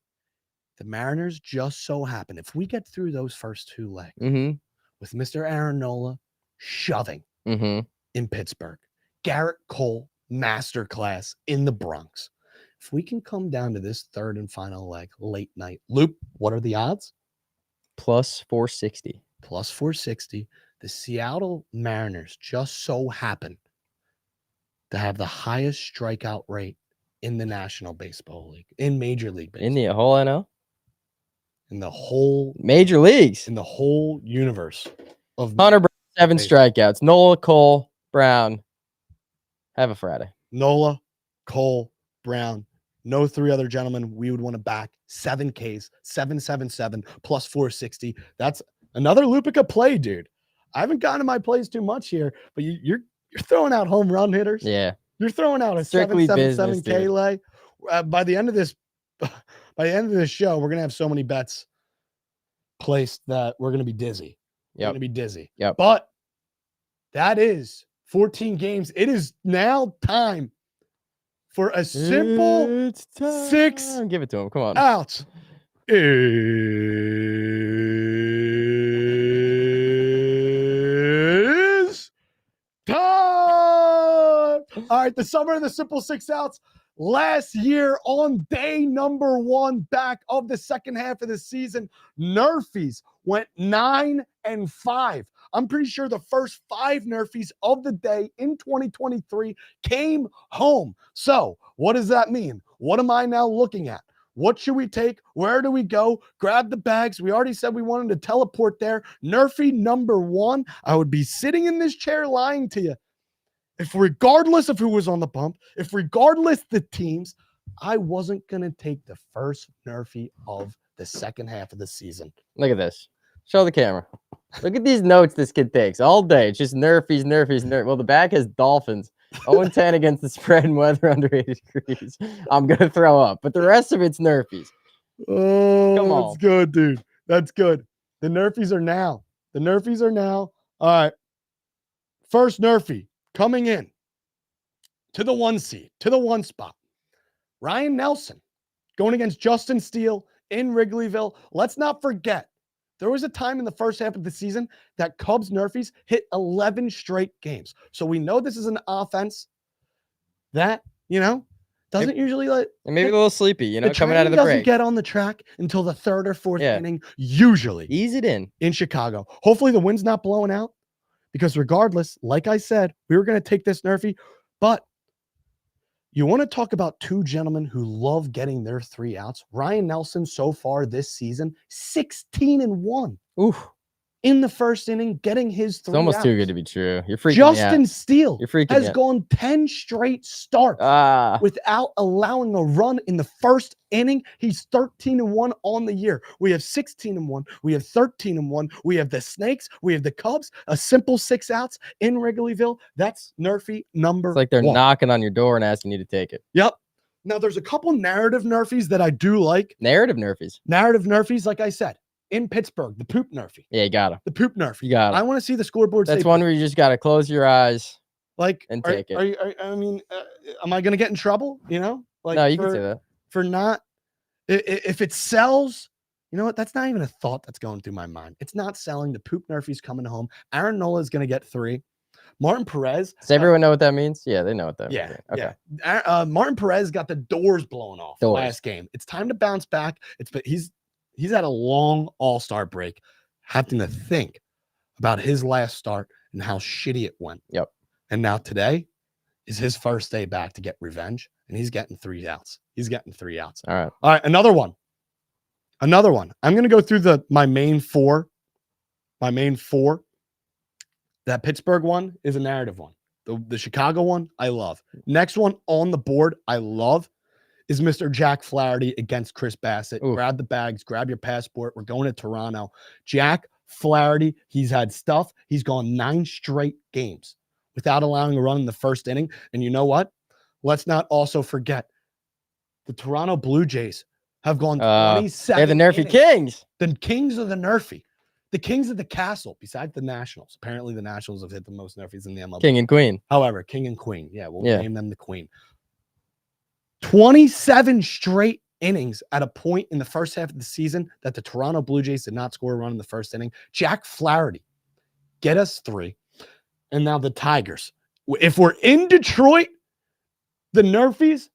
The Mariners just so happen, if we get through those first 2 legs Mm-hmm. with Mr. Aaron Nola shoving Mm-hmm. in Pittsburgh, Garrett Cole masterclass in the Bronx. If we can come down to this third and final leg, late night, Loop, what are the odds? Plus 460. Plus 460. The Seattle Mariners just so happen to have the highest strikeout rate in the National Baseball League, in Major League Baseball, In the whole NL? in the whole Major leagues. in the whole universe of Hunter Brown, 7 Baseball. strikeouts. Nola, Cole, Brown. Have a Friday. Nola, Cole, Brown. No 3 other gentlemen we would want to back. 7 Ks, 777 plus 460. That's another Lupica play, dude. I haven't gotten to my plays too much here, but you're throwing out home run hitters. Yeah. You're throwing out a Strictly 777 business, K dude. lay. By the end of this show, we're gonna have so many bets placed that we're gonna be dizzy. We're Yep. gonna be dizzy. Yep. But that is 14 games. It is now time for a simple It's time. 6 Give it to him. Come on. outs. Is time. All right, the summer of the simple 6 outs. Last year on day number 1 back of the second half of the season, Nerfies went 9-5. I'm pretty sure the first 5 Nerfies of the day in 2023 came home. So what does that mean? What am I now looking at? What should we take? Where do we go? Grab the bags. We already said we wanted to teleport there. Nerfie number 1. I would be sitting in this chair lying to you. If regardless of who was on the bump, if regardless the teams, I wasn't going to take the first Nerfie of the second half of the season. Look at this. Show the camera. Look at these notes this kid takes all day. It's just Nerfies, Nerfies, Nerfies. Well, the back has Dolphins. 0-10 against the spread and weather under 80 degrees. I'm going to throw up. But the rest of it's Nerfies. Oh, Come that's on. good, dude. That's good. The Nerfies are now. The Nerfies are now. All right. First Nerfie coming in to the 1 seed, to the 1 spot. Ryan Nelson going against Justin Steele in Wrigleyville. Let's not forget, there was a time in the first half of the season that Cubs Nerfies hit 11 straight games. So we know this is an offense that, doesn't usually let. And maybe a little sleepy, coming out of the doesn't break. get on the track until the 3rd or 4th Yeah. inning, usually Ease it in. Chicago. Hopefully the wind's not blowing out, because regardless, like I said, we were going to take this Nerfie. But you want to talk about 2 gentlemen who love getting their 3 outs. Ryan Nelson so far this season, 16-1 Oof. in the first inning, getting his 3 It's almost outs. too good to be true. You're freaking me out. Justin Steele You're freaking has me out. gone 10 straight starts without allowing a run in the first inning. He's 13-1 on the year. We have 16-1. We have 13-1. We have the Snakes. We have the Cubs. A simple 6 outs in Wrigleyville. That's Nerfie number It's like they're 1. knocking on your door and asking you to take it. Yep. Now, there's a couple narrative Nerfies that I do like. Narrative Nerfies. Narrative Nerfies, like I said, in Pittsburgh, the poop Nerfie. Yeah, you got him. The poop Nerfie. You got I him. want to see the scoreboard. That's say one poop. where you just got to close your eyes. Like, and take it. Am I going to get in trouble? Like, No, you can say that. For not, if it sells, you know what? That's not even a thought that's going through my mind. It's not selling. The poop Nerfie's coming home. Aaron Nola is going to get 3. Martin Perez. Does everyone know what that means? Yeah, they know what that Yeah. means. Okay. Yeah. Martin Perez got the doors blown off last game. It's time to bounce back. He's had a long all-star break, having to think about his last start and how shitty it went. Yep. And now today is his first day back to get revenge, and he's getting 3 outs. He's getting 3 outs. All right. All right, another one. I'm going to go through my main 4 my main 4. That Pittsburgh one is a narrative one. The Chicago one, I love. Next one on the board, I love, is Mr. Jack Flaherty against Chris Bassett. Oof. Grab the bags, grab your passport. We're going to Toronto. Jack Flaherty, he's had stuff. He's gone 9 straight games without allowing a run in the first inning. And you know what? Let's not also forget the Toronto Blue Jays have gone 27. They're the Nerfy innings. Kings. The Kings of the Nerfy. The Kings of the Castle, besides the Nationals. Apparently, the Nationals have hit the most Nerfies in the MLB. King and Queen. However, King and Queen. Yeah, we'll name them the Queen. 27 straight innings at a point in the first half of the season that the Toronto Blue Jays did not score a run in the first inning. Jack Flaherty, get us 3. And now the Tigers. If we're in Detroit, the Nerfies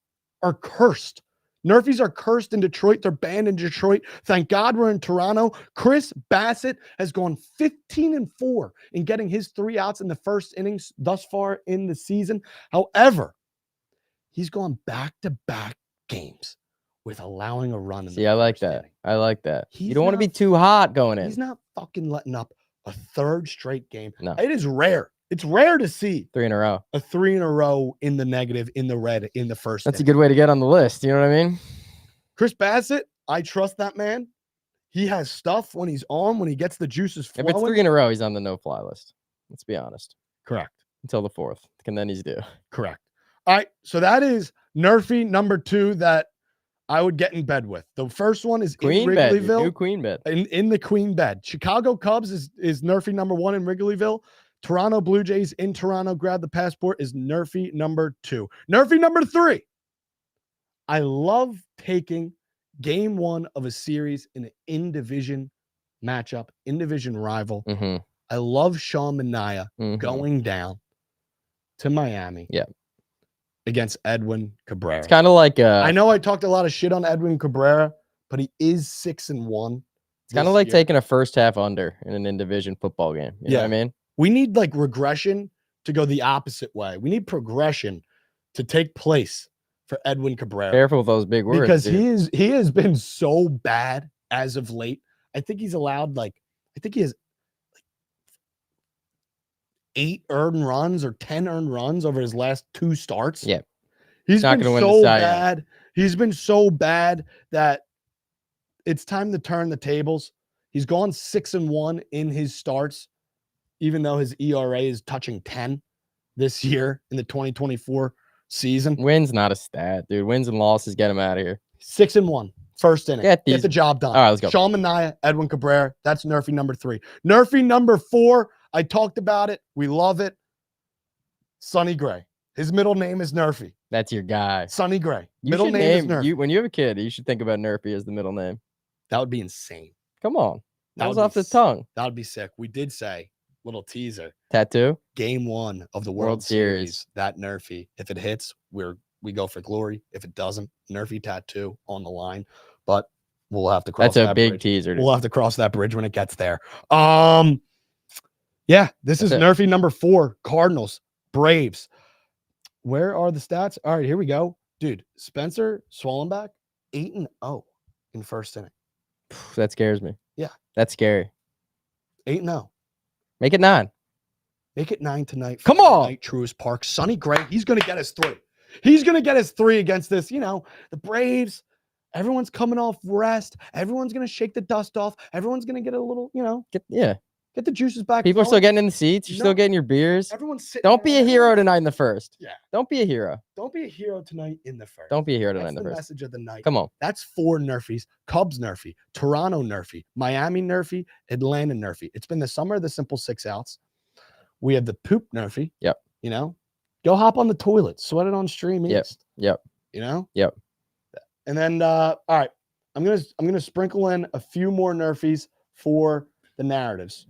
are cursed. Nerfies are cursed in Detroit. They're banned in Detroit. Thank God we're in Toronto. Chris Bassett has gone 15-4 in getting his 3 outs in the first innings thus far in the season. However, he's gone back-to-back games with allowing a run in the I like first that. inning. I like that. He's You don't want to not- be too hot going in. He's not fucking letting up a 3rd straight game. No. It is rare. It's rare to see 3 in a row. a 3 in a row in the negative, in the red, in the first That's a inning. good way to get on the list. You know what I mean? Chris Bassett, I trust that man. He has stuff when he's on, when he gets the juices flowing. If it's 3 in a row, he's on the no-fly list. Let's be honest. Correct. Until the 4th. And then he's due. Correct. All right. So that is Nerfy number 2 that I would get in bed with. The first one is Queen in bed. Wrigleyville. New queen bed. In the queen bed. Chicago Cubs is Nerfy number 1 in Wrigleyville. Toronto Blue Jays in Toronto, grab the passport, is Nerfy number 2. Nerfy number 3. I love taking game 1 of a series in an in-division matchup, in-division rival. Mm-hmm. I love Sean Manaea going down to Miami. Yeah. Against Edwin Cabrera. It's kind of like I know I talked a lot of shit on Edwin Cabrera, but he is 6-1. It's kind of like taking a first half under in an in-division football game. You know what I mean? We need like regression to go the opposite way. We need progression to take place for Edwin Cabrera. Careful with those big words. Because dude. he has been so bad as of late. I think he's allowed I think he has 8 earned runs or 10 earned runs over his last 2 starts. Yeah. He's not been gonna win the so Cy Young. bad. He's been so bad that it's time to turn the tables. He's gone 6-1 in his starts, even though his ERA is touching 10 this year in the 2024 season. Wins not a stat, dude. Wins and losses get him out of here. 6-1, first inning. Get Get these- the job done. All right, let's go. Sean Manaea, Edwin Cabrera. That's Nerfy number 3. Nerfy number 4. I talked about it. We love it. Sonny Gray. His middle name is Nerfy. That's your guy. Sonny Gray. You Middle should name is Nerfy. when you have a kid, you should think about Nerfy as the middle name. That would be insane. Come on. That was would off be the tongue. That would be sick. We did say, little teaser, Tattoo. game 1 of the World Series, that Nerfy. If it hits, we go for glory. If it doesn't, Nerfy tattoo on the line. But we'll have to cross That's a that big bridge. teaser. Dude. We'll have to cross that bridge when it gets there. Yeah, this is That's it. Nerfy number 4. Cardinals, Braves. Where are the stats? All right, here we go. Dude, Spencer Swallenbach, 8-0 in first inning. That scares me. Yeah. That's scary. 8-0. Make it 9. Make it 9 tonight. Come Friday on. night, Truist Park. Sonny Gray, he's going to get his 3. He's going to get his 3 against this. The Braves. Everyone's coming off rest. Everyone's going to shake the dust off. Everyone's going to get a little, get the juices back. People are still flowing. getting in the seats. You're No. still getting your beers. Everyone's sitting Don't be a around. hero tonight in the first. Yeah. Don't be a hero. Don't be a hero tonight in the first. Don't be a hero tonight That's in the the first. message of the night. Come on. That's 4 Nerfies. Cubs Nerfy, Toronto Nerfy, Miami Nerfy, Atlanta Nerfy. It's been the summer of the simple 6 outs. We have the poop Nerfy. Yep. Go hop on the toilet, sweat it on stream Yep. east. Yep. Yep. And then all right, I'm gonna sprinkle in a few more Nerfies for the narratives.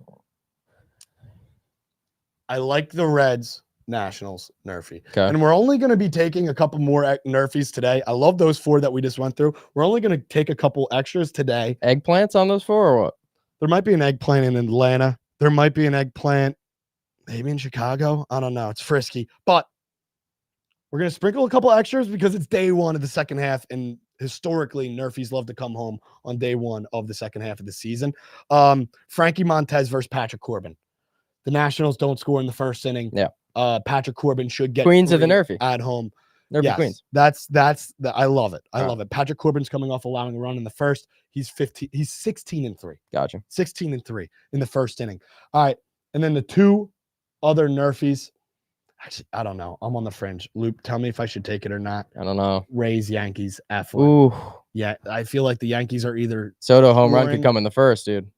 I like the Reds Nationals Nerfy. Okay. And we're only going to be taking a couple more Nerfies today. I love those 4 that we just went through. We're only going to take a couple extras today. Eggplants on those 4 or what? There might be an eggplant in Atlanta. There might be an eggplant maybe in Chicago. I don't know. It's frisky. But we're going to sprinkle a couple extras because it's day 1 of the second half. And historically, Nerfies love to come home on day one of the second half of the season. Frankie Montez versus Patrick Corbin. The Nationals don't score in the first inning. Yeah. Patrick Corbin should get Queens of the 3 Nerfy. at home. Nerfy Yes, Queens. I love it. I All love it. Patrick Corbin's coming off allowing a run in the first. He's 16-3. Gotcha. 16-3 in the first inning. All right. And then the 2 other Nerfies. Actually, I don't know. I'm on the fringe. Luke, tell me if I should take it or not. I don't know. Rays, Yankees, F1. Ooh. Yeah, I feel like the Yankees are either Soto home run could scoring- come in the first, dude.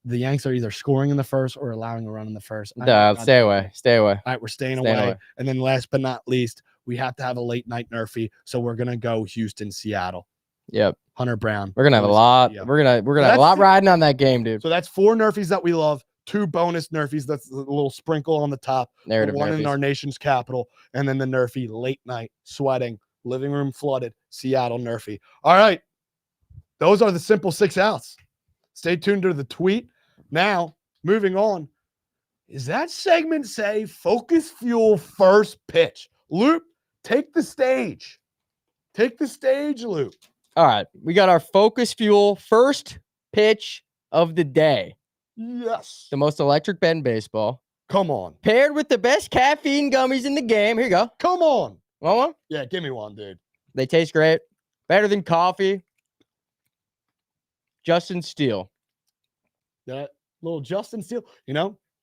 the Yanks are either scoring in the first or allowing a run in the first. Stay away. Stay away. All right, we're staying Staying away. away. And then last but not least, we have to have a late night Nerfy. So we're gonna go Houston, Seattle. Yep. Hunter Brown. We're gonna have a bonus lot. video. We're gonna have a that's lot the- riding on that game, dude. So that's 4 Nerfies that we love, 2 bonus Nerfies. That's a little sprinkle on the top. Narrative One in Nerfies. our nation's capital, and then the Nerfy late night sweating, living room flooded, Seattle Nerfy. All right, those are the simple 6 outs. Stay tuned to the tweet. Now, moving on. Is that segment say Focus Fuel first pitch? Luke, take the stage. Take the stage, Luke. All right, we got our Focus Fuel first pitch of the day. Yes. The most electric bet in baseball, Come on. paired with the best caffeine gummies in the game. Here you go. Come on. Want one? Yeah, give me one, dude. They taste great. Better than coffee. Justin Steele. That little Justin Steele.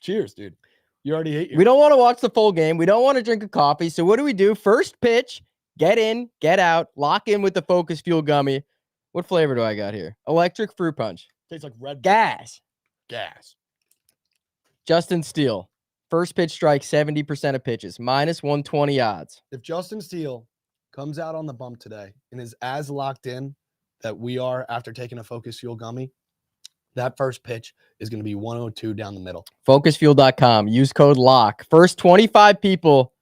Cheers, dude. You already ate your. We don't want to watch the full game. We don't want to drink a coffee. So what do? First pitch, get in, get out, lock in with the Focus Fuel gummy. What flavor do I got here? Electric fruit punch. Tastes like red Gas. gas. Justin Steele. First pitch strike, 70% of pitches, -120 odds. If Justin Steele comes out on the bump today and is as locked in that we are after taking a Focus Fuel gummy, that first pitch is going to be 102 down the middle. FocusFuel.com. Use code LOCK. First 25 people,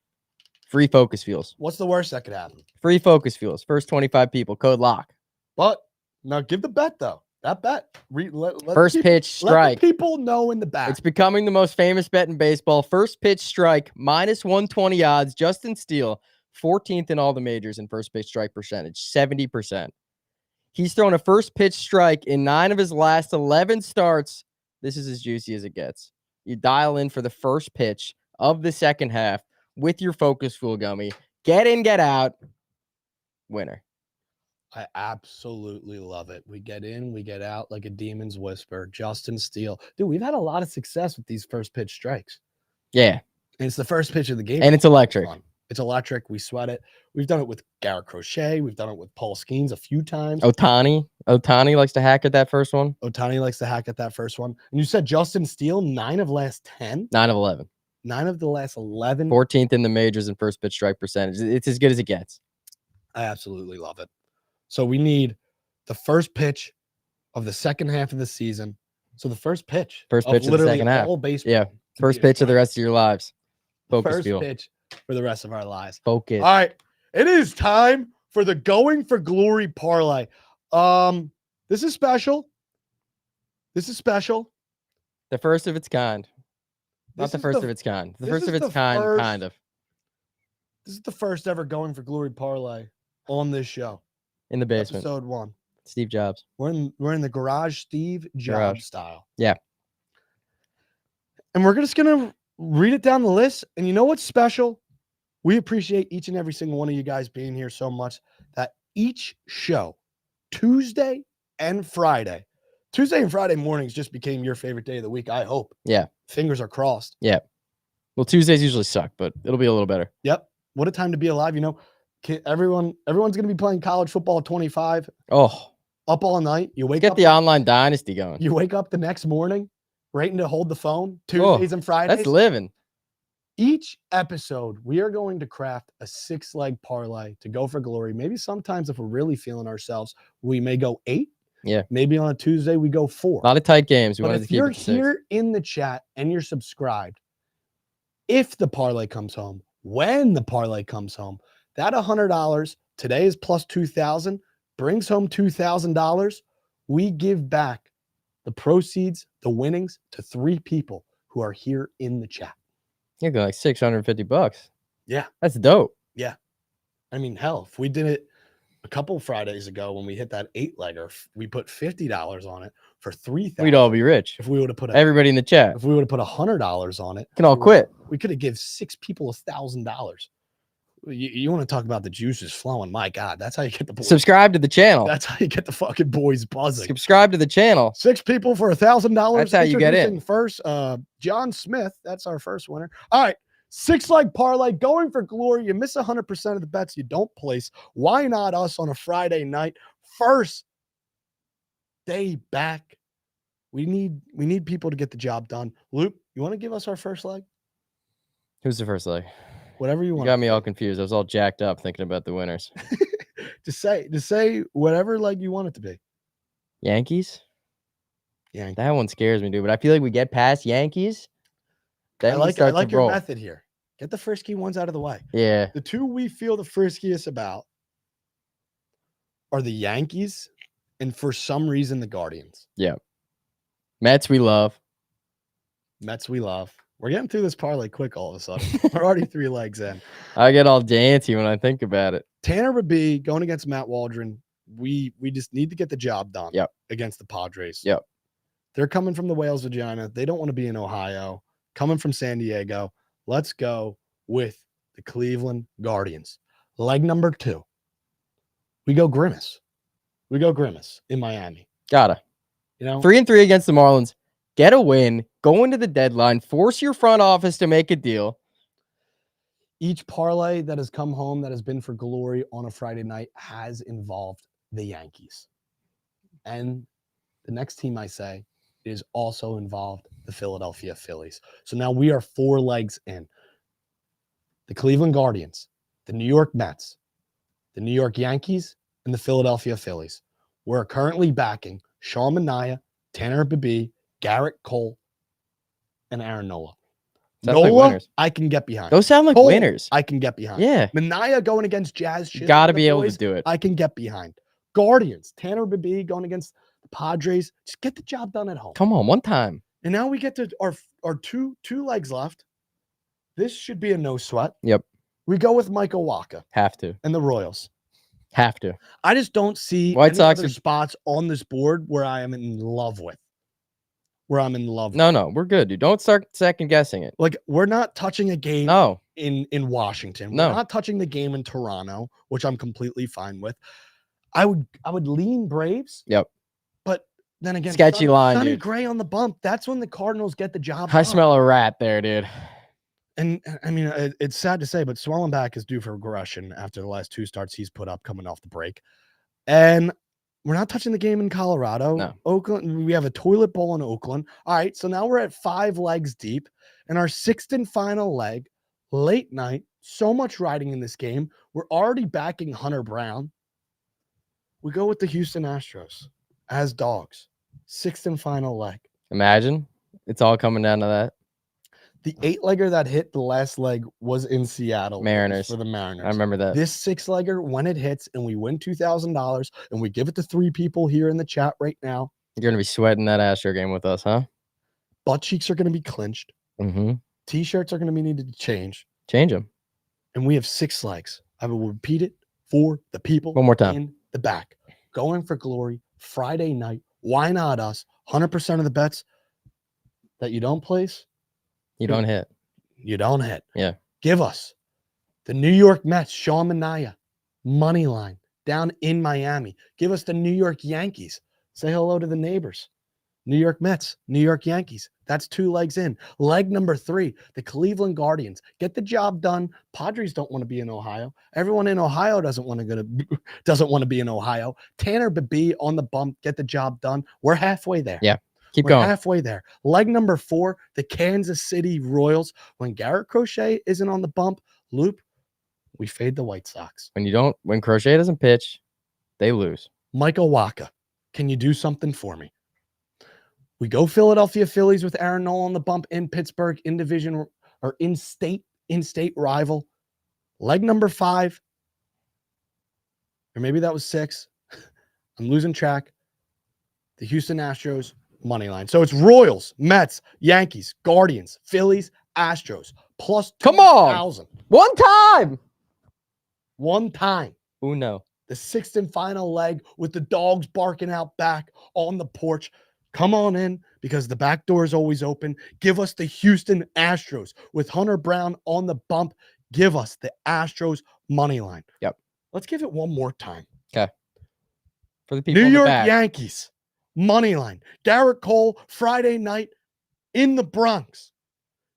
free Focus Fuels. What's the worst that could happen? Free Focus Fuels. First 25 people, code LOCK. But now give the bet, though. That bet. Let First the people, pitch let strike. the people know in the back. It's becoming the most famous bet in baseball. First pitch strike, -120 odds. Justin Steele, 14th in all the majors in first pitch strike percentage, 70%. He's thrown a first pitch strike in 9 of his last 11 starts. This is as juicy as it gets. You dial in for the first pitch of the second half with your Focus Fuel gummy. Get in, get out. Winner. I absolutely love it. We get in, we get out like a demon's whisper. Justin Steele. Dude, we've had a lot of success with these first pitch strikes. Yeah. And it's the first pitch of the game. And it's electric. Fun. It's electric. We sweat it. We've done it with Garrett Crochet. We've done it with Paul Skeens a few times. Otani likes to hack at that first one. Otani likes to hack at that first one. And you said Justin Steele, 9 of last 10? 9 of 11. 9 of the last 11? 14th in the majors in first pitch strike percentage. It's as good as it gets. I absolutely love it. So we need the first pitch of the second half of the season. So the first pitch. First pitch of the literally second half. all baseball Yeah. to First be pitch of the rest of your lives. Focus first Fuel. pitch for the rest of our lives. Focus. All right. It is time for the Going for Glory parlay. This is special. This is special. The first of its kind. Not This the is first of its kind. The this first is of its the kind, first- kind of. This is the first ever Going for Glory parlay on this show. In the basement. Episode 1. Steve Jobs. We're in the garage Steve Jobs Garage. style. Yeah. And we're just gonna read it down the list. And you know what's special? We appreciate each and every single one of you guys being here so much that each show, Tuesday and Friday mornings just became your favorite day of the week. I hope. Yeah. Fingers are crossed. Well, Tuesdays usually suck, but it'll be a little better. Yep. What a time to be alive. Everyone's going to be playing college football at 25 Oh, up all night. You wake get up, the online dynasty going. you wake up the next morning, waiting to hold the phone Tuesdays and Fridays. That's living. Each episode, we are going to craft a 6-leg parlay to go for glory. Maybe sometimes if we're really feeling ourselves, we may go 8. Yeah. Maybe on a Tuesday, we go 4. A lot of tight games. We But wanted to if keep you're it to 6. here in the chat and you're subscribed, if the parlay comes home, when the parlay comes home, that $100 today is plus 2,000, brings home $2,000. We give back the proceeds, the winnings to 3 people who are here in the chat. You're going like $650. Yeah. That's dope. I mean, hell, if we did it a couple Fridays ago when we hit that 8-legger, we put $50 on it for 3,000. We'd all be rich. If we would have put Everybody in the chat if we would have put $100 on it, can all quit. we could have given 6 people $1,000. You want to talk about the juices flowing? My God, that's how you get the boys. Subscribe to the channel. That's how you get the fucking boys buzzing. Subscribe to the channel. 6 people for $1,000. That's how you get in. First, John Smith. That's our first winner. All right. 6-leg parlay going for glory. You miss 100% of the bets you don't place. Why not us on a Friday night? First day back. We need people to get the job done. Luke, you want to give us our first leg? Who's the first leg? Whatever you want. You got me all confused. I was all jacked up thinking about the winners. Just say whatever leg you want it to be. Yankees? Yankees. That one scares me, dude. But I feel like we get past Yankees. I Then like your roll. method here. Get the frisky ones out of the way. Yeah. The two we feel the friskiest about are the Yankees and for some reason the Guardians. Yeah. Mets we love. Mets we love. We're getting through this parlay quick all of a sudden. We're already 3 legs in. I get all dancey when I think about it. Tanner Rabi going against Matt Waldron. We just need to get the job done against the Padres. Yep. They're coming from the Whale's vagina. They don't want to be in Ohio. Coming from San Diego. Let's go with the Cleveland Guardians. Leg number 2. We go Grimace. We go Grimace in Miami. Gotta. 3-3 against the Marlins. Get a win. Go into the deadline. Force your front office to make a deal. Each parlay that has come home that has been for glory on a Friday night has involved the Yankees. And the next team I say is also involved the Philadelphia Phillies. So now we are 4 legs in. The Cleveland Guardians, the New York Mets, the New York Yankees, and the Philadelphia Phillies. We're currently backing Sean Manaea, Tanner Babi, Garrett Cole, and Aaron Nola. Sounds Nola, like I can get behind. Those sound like Cole, winners. I can get behind. Yeah. Manaea going against Jazz. You got to be able to do it. I can get behind. Guardians, Tanner Babi going against the Padres. Just get the job done at home. Come on, one time. And now we get to our two legs left. This should be a no sweat. Yep. We go with Michael Wacha. Have to. And the Royals. Have to. I just don't see White any Sox other spots on this board where I am in love with. No, we're good, dude. Don't start second guessing it. Like, we're not touching a game No. in Washington. No. We're not touching the game in Toronto, which I'm completely fine with. I would lean Braves. Yep. But then again, sketchy line, Sonny dude. Gray on the bump. That's when the Cardinals get the job I done. smell a rat there, dude. And I mean, it's sad to say, but Swellenbach is due for regression after the last 2 starts he's put up coming off the break. And we're not touching the game in Colorado. No. Oakland, we have a toilet bowl in Oakland. All right, so now we're at 5 legs deep. And our 6th and final leg, late night, so much riding in this game. We're already backing Hunter Brown. We go with the Houston Astros as dogs. 6th and final leg. Imagine. It's all coming down to that. The 8-legger that hit the last leg was in Seattle. Mariners. For the Mariners. I remember that. This 6-legger, when it hits and we win $2,000 and we give it to 3 people here in the chat right now. You're going to be sweating that Astro game with us, huh? Butt cheeks are going to be clinched. Mm-hmm. T-shirts are going to be needed to change. Change them. And we have 6 legs. I will repeat it for the people one more time in the back. Going for glory, Friday night. Why not us? 100% of the bets that you don't place. You don't hit. You don't hit. Yeah. Give us the New York Mets, Sean Manaea, money line down in Miami. Give us the New York Yankees. Say hello to the neighbors. New York Mets, New York Yankees. That's 2 legs in. Leg number 3, the Cleveland Guardians. Get the job done. Padres don't want to be in Ohio. Everyone in Ohio doesn't want to be in Ohio. Tanner Babi on the bump. Get the job done. We're halfway there. Yeah. Keep We're going. halfway there. Leg number 4, the Kansas City Royals. When Garrett Crochet isn't on the bump, Loop, we fade the White Sox. When Crochet doesn't pitch, they lose. Michael Wacha, can you do something for me? We go Philadelphia Phillies with Aaron Nola on the bump in Pittsburgh, in division or in-state rival. Leg number 5, or maybe that was 6. I'm losing track. The Houston Astros money line. So it's Royals, Mets, Yankees, Guardians, Phillies, Astros, plus 2,000. Come on. One time. One time. Uno. the sixth and final leg with the dogs barking out back on the porch. Come on in because the back door is always open. Give us the Houston Astros with Hunter Brown on the bump. Give us the Astros money line. Yep. Let's give it one more time. Okay. For the people New in the York back. Yankees money line. Garrett Cole Friday night in the Bronx.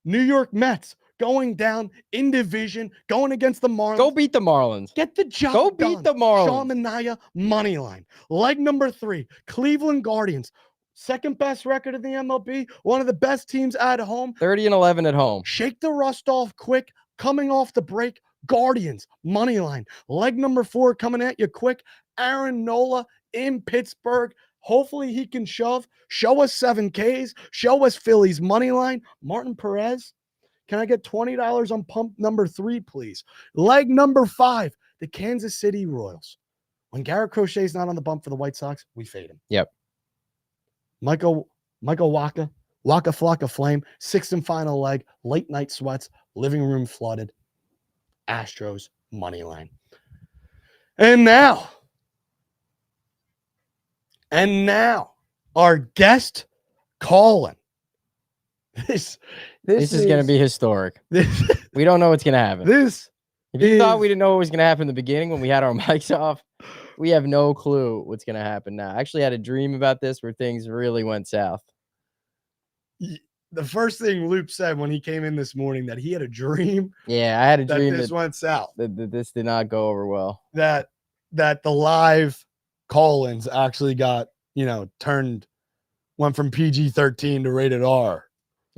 New York Mets going down in division, going against the Marlins. Go beat the Marlins. Get the job Go done. beat the Marlins. Sean Manaea money line. Leg number 3, Cleveland Guardians. Second best record in the MLB. One of the best teams at home. 30-11 at home. Shake the rust off quick. Coming off the break. Guardians money line. Leg number 4 coming at you quick. Aaron Nola in Pittsburgh. Hopefully he can shove. Show us 7 Ks. Show us Phillies money line. Martin Perez. Can I get $20 on pump number 3, please? Leg number 5, the Kansas City Royals. When Garrett Crochet's not on the bump for the White Sox, we fade him. Yep. Michael Waka Flocka Flame, 6th and final leg, late night sweats, living room flooded. Astros money line. And now, our guest calling. This is going to be historic. We don't know what's going to happen. This If you thought we didn't know what was going to happen in the beginning when we had our mics off, we have no clue what's going to happen now. I actually had a dream about this where things really went south. The first thing Loop said when he came in this morning that he had a dream. Yeah, I had a dream that this went south. That this did not go over well. That the live call-ins actually got, went from PG-13 to rated R.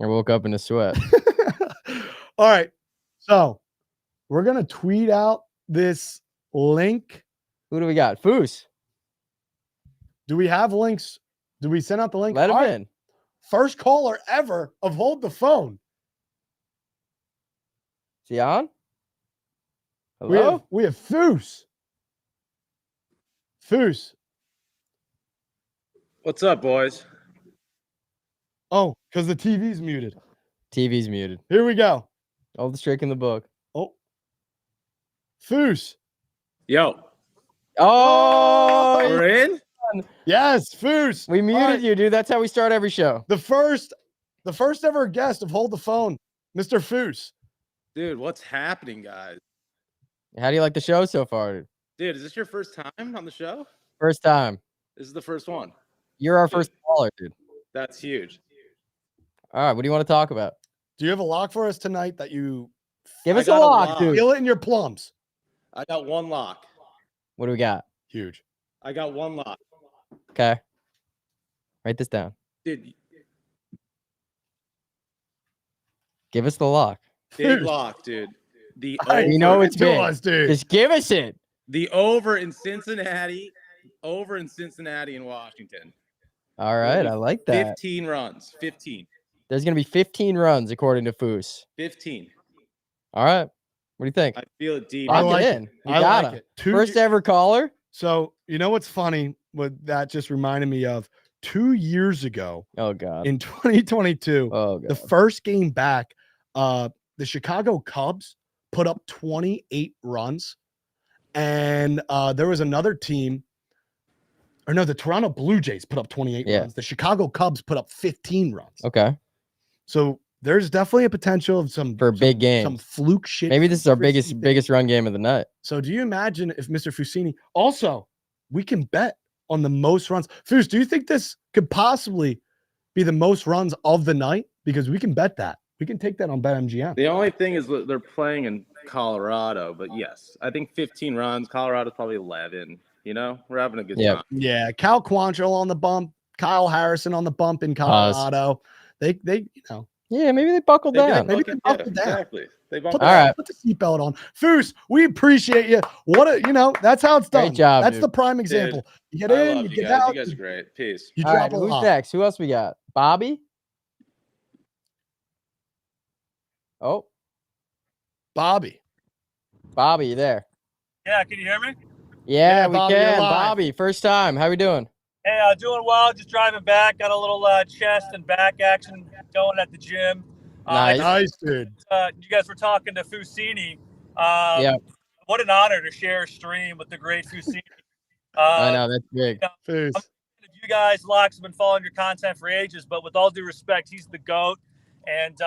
I woke up in a sweat. All right. So we're going to tweet out this link. Who do we got? Foos. Do we have links? Do we send out the link? Let him in. First caller ever of Hold the Phone. Is he on? Hello? We have Foos. Foos. What's up, boys? Oh, because the TV's muted. TV's muted. Here we go. All the trick in the book. Oh. Foos. Yo. Oh, We're in? Yes, Foos. We muted you, dude. That's how we start every show. The first ever guest of Hold the Phone, Mr. Foos. Dude, what's happening, guys? How do you like the show so far, dude? Dude, is this your first time on the show? First time. This is the first one. You're our first caller, dude. That's huge. All right, what do you want to talk about? Do you have a lock for us tonight that you Give us a got a lock, lock. dude. feel it in your plums? I got one lock. What do we got? Huge. I got one lock. Okay. Write this down. Dude, Give us the lock. big lock, dude. The You know over, it's big. us, dude. Just give us it. the over in Cincinnati and Washington. All right, I like that. 15 runs. 15. There's going to be 15 runs, according to Foos. 15. All right. What do you think? I feel it deep. I Lock like it in. You I got like him. it. Two First ever caller. So, you know what's funny? What that just reminded me of 2 years ago Oh, God. in 2022, Oh, God. the first game back, the Chicago Cubs put up 28 runs. And there was another team, or no, the Toronto Blue Jays put up 28 Yeah. runs. The Chicago Cubs put up 15 runs. Okay. So there's definitely a potential of some For a big game. some fluke shit. Maybe this is our Frisky thing. biggest run game of the night. So do you imagine if Mr. Fusini also, we can bet on the most runs. Fus, do you think this could possibly be the most runs of the night? Because we can bet that. We can take that on BetMGM. The only thing is that they're playing in Colorado, but yes, I think 15 runs. Colorado's probably 11. We're having a good Yeah. time. Yeah, Cal Quantrill on the bump, Kyle Harrison on the bump in Colorado. They Yeah, maybe they buckled They did down. Maybe look they at- bumped yeah, it down. exactly. They bumped Put it All down. right. Put the seatbelt on. Foos, we appreciate you. That's how it's done. Great job, That's dude. the prime example. You get I in, love you you get guys. out, You guys are great. Peace. you All drop right, a who's lot. next? Who else we got? Bobby? Oh, Bobby. Bobby, you there? Yeah, can you hear me? Yeah, we Bobby, you're can. live. Bobby, first time. How we doing? Hey, doing well. Just driving back. Got a little chest and back action going at the gym. Nice. Nice, dude. You guys were talking to Fusini. Yeah. what an honor to share a stream with the great Fusini. I know, that's big. Peace. You guys, Locks, have been following your content for ages, but with all due respect, he's the GOAT. And,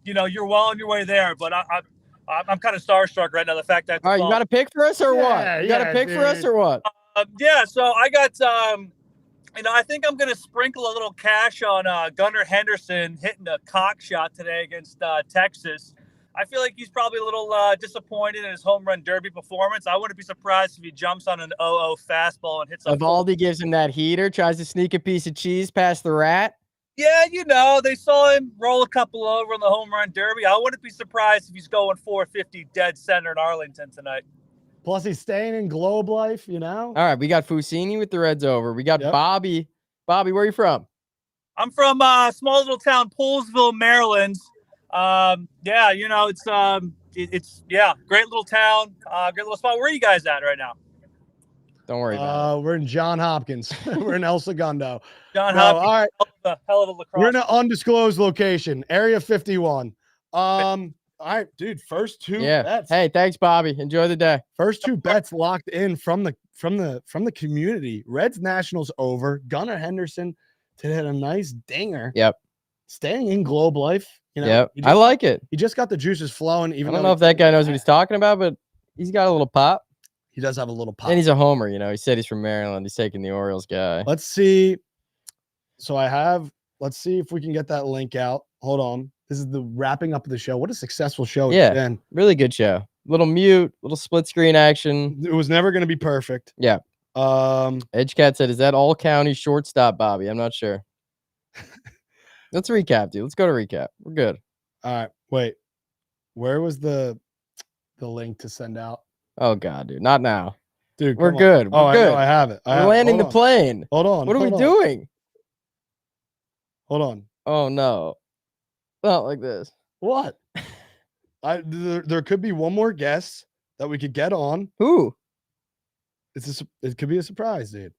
you're well on your way there, but I'm kind of starstruck right now. The fact that All right, you got a pick for us or what? You got a pick for us or what? So I got, I think I'm going to sprinkle a little cash on Gunnar Henderson hitting a cock shot today against Texas. I feel like he's probably a little disappointed in his home run derby performance. I wouldn't be surprised if he jumps on an 0-0 fastball and hits a Evaldi gives him that heater, tries to sneak a piece of cheese past the rat. Yeah, they saw him roll a couple over in the home run derby. I wouldn't be surprised if he's going 450 dead center in Arlington tonight. Plus, he's staying in Globe Life, All right, we got Fusini with the Reds over. We got Bobby. Bobby, where are you from? I'm from small little town, Poolesville, Maryland. It's great little town, great little spot. Where are you guys at right now? Don't worry about it. We're in John Hopkins. We're in El Segundo. Hopkins. All right. Hell of a lacrosse. We're in an undisclosed location, Area 51. All right, dude. First two bets. Hey, thanks, Bobby. Enjoy the day. First two bets locked in from the community. Reds Nationals over. Gunnar Henderson to hit a nice dinger. Yep. Staying in Globe Life. Yep. I like it. He just got the juices flowing. I don't know if that guy knows what he's talking about, but he's got a little pop. He does have a little pop. And he's a homer, He said he's from Maryland. He's taking the Orioles guy. Let's see. So let's see if we can get that link out. Hold on. This is the wrapping up of the show. What a successful show it's been. Really good show. Little mute, little split screen action. It was never going to be perfect. Yeah. Edgecat said, is that all county shortstop, Bobby? I'm not sure. Let's recap, dude. Let's go to recap. We're good. All right. Wait. Where was the link to send out? Oh, God, dude. Not now. Dude, we're good. We're good. I know. I have it. We're landing the plane. Hold on. What are we doing? Hold on. Oh, no. Not like this. What? There could be one more guest that we could get on. Who? It could be a surprise, dude.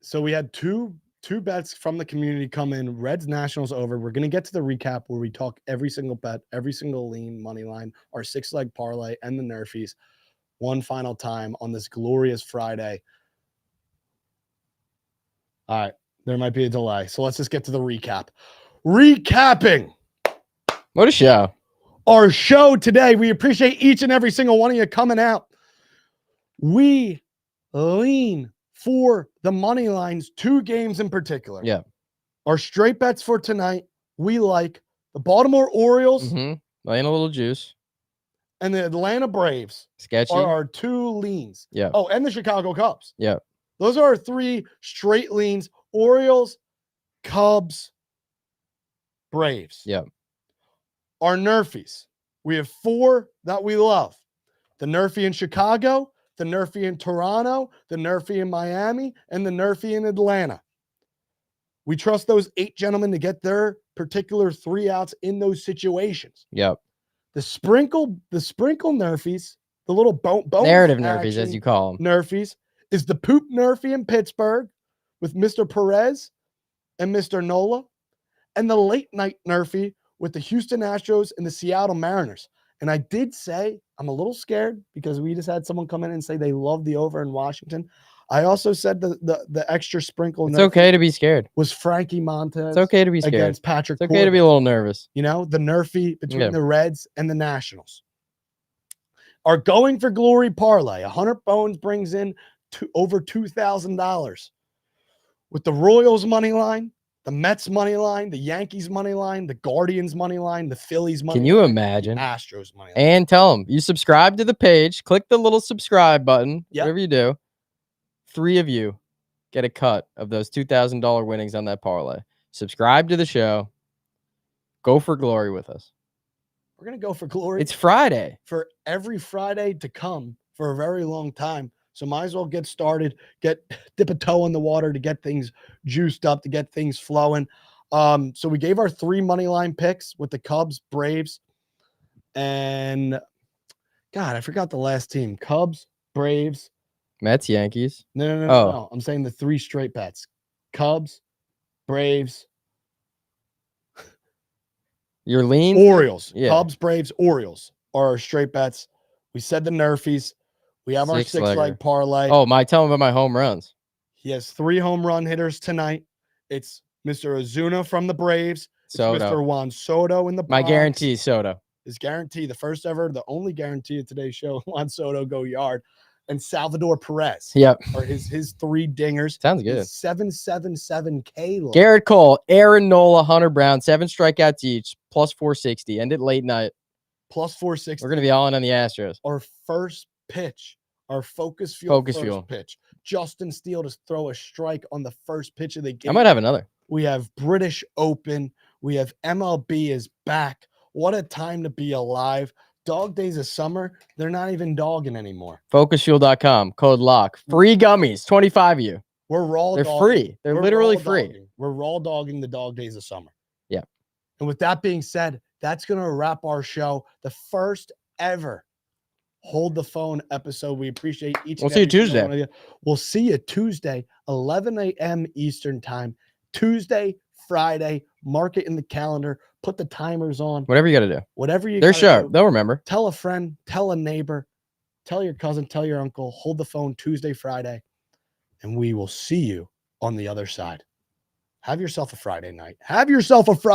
So we had two bets from the community come in. Reds Nationals over. We're gonna get to the recap where we talk every single bet, every single lean money line, our 6-leg parlay, and the NRFIs one final time on this glorious Friday. All right, there might be a delay, so let's just get to the recap. Recapping. What a show. Our show today. We appreciate each and every single one of you coming out. We lean for the money lines, 2 games in particular. Yeah. Our straight bets for tonight, we like the Baltimore Orioles. Laying a little juice. And the Atlanta Braves. Sketchy. Are our 2 leans. Yeah. Oh, and the Chicago Cubs. Yeah. Those are our 3 straight leans. Orioles, Cubs, Braves. Yeah. Our NRFIs. We have 4 that we love. The NRFI in Chicago, the NRFI in Toronto, the NRFI in Miami, and the NRFI in Atlanta. We trust those 8 gentlemen to get their particular 3 outs in those situations. Yep. The sprinkle NRFIs, the little bonus narrative NRFIs, as you call them. NRFIs is the poop NRFI in Pittsburgh with Mr. Perez and Mr. Nola, and the late night NRFI with the Houston Astros and the Seattle Mariners. And I did say I'm a little scared because we just had someone come in and say they love the over in Washington. I also said the extra sprinkle. It's okay to be scared. Was Frankie Montez. It's okay to be scared. Against Patrick. It's okay to be a little nervous. The NRFI between the Reds and the Nationals. Our going for glory parlay. 100 bones brings in over $2,000. With the Royals money line, the Mets money line, the Yankees money line, the Guardians money line, the Phillies money line. Can you imagine? Astros money line. And tell them you subscribe to the page, click the little subscribe button, whatever you do. 3 of you get a cut of those $2,000 winnings on that parlay. Subscribe to the show. Go for glory with us. We're going to go for glory. It's Friday. For every Friday to come for a very long time. So might as well get started, dip a toe in the water to get things juiced up, to get things flowing. So we gave our 3 money line picks with the Cubs, Braves, and God, I forgot the last team. Cubs, Braves, Mets, Yankees. No. I'm saying the 3 straight bets. Cubs, Braves. Your lean? Orioles. Yeah. Cubs, Braves, Orioles are our straight bets. We said the Nerfies. We have our Six-legger. six-leg parlay. Oh, tell him about my home runs. He has 3 home run hitters tonight. It's Mr. Ozuna from the Braves. It's Soto. Mr. Juan Soto in the My Bronx. guarantee, Soto. His guarantee, the first ever, the only guarantee of today's show, Juan Soto go yard. And Salvador Perez. Yep. Or his 3 dingers. Sounds good. His 777K line. Garrett Cole, Aaron Nola, Hunter Brown, 7 strikeouts each, plus 460. Ended late night. Plus 460. We're going to be all in on the Astros. Our first pitch. Our focus fuel Focus first fuel. pitch. Justin Steele to throw a strike on the first pitch of the game. I might have another. We have British Open. We have MLB is back. What a time to be alive. Dog days of summer, they're not even dogging anymore. Focusfuel.com, code LOCK. Free gummies, 25 of you. We're raw They're dogging. free. They're We're literally raw free. dogging. We're raw dogging the dog days of summer. Yeah. And with that being said, that's going to wrap our show. The first ever Hold the Phone episode. We appreciate each We'll and see you every single Tuesday. one of you. We'll see you Tuesday, 11 a.m. Eastern time. Tuesday, Friday, mark it in the calendar. Put the timers on. Whatever you got to do. Whatever you They're gotta sharp. do. They'll remember. Tell a friend, tell a neighbor, tell your cousin, tell your uncle. Hold the phone Tuesday, Friday, and we will see you on the other side. Have yourself a Friday night. Have yourself a Friday.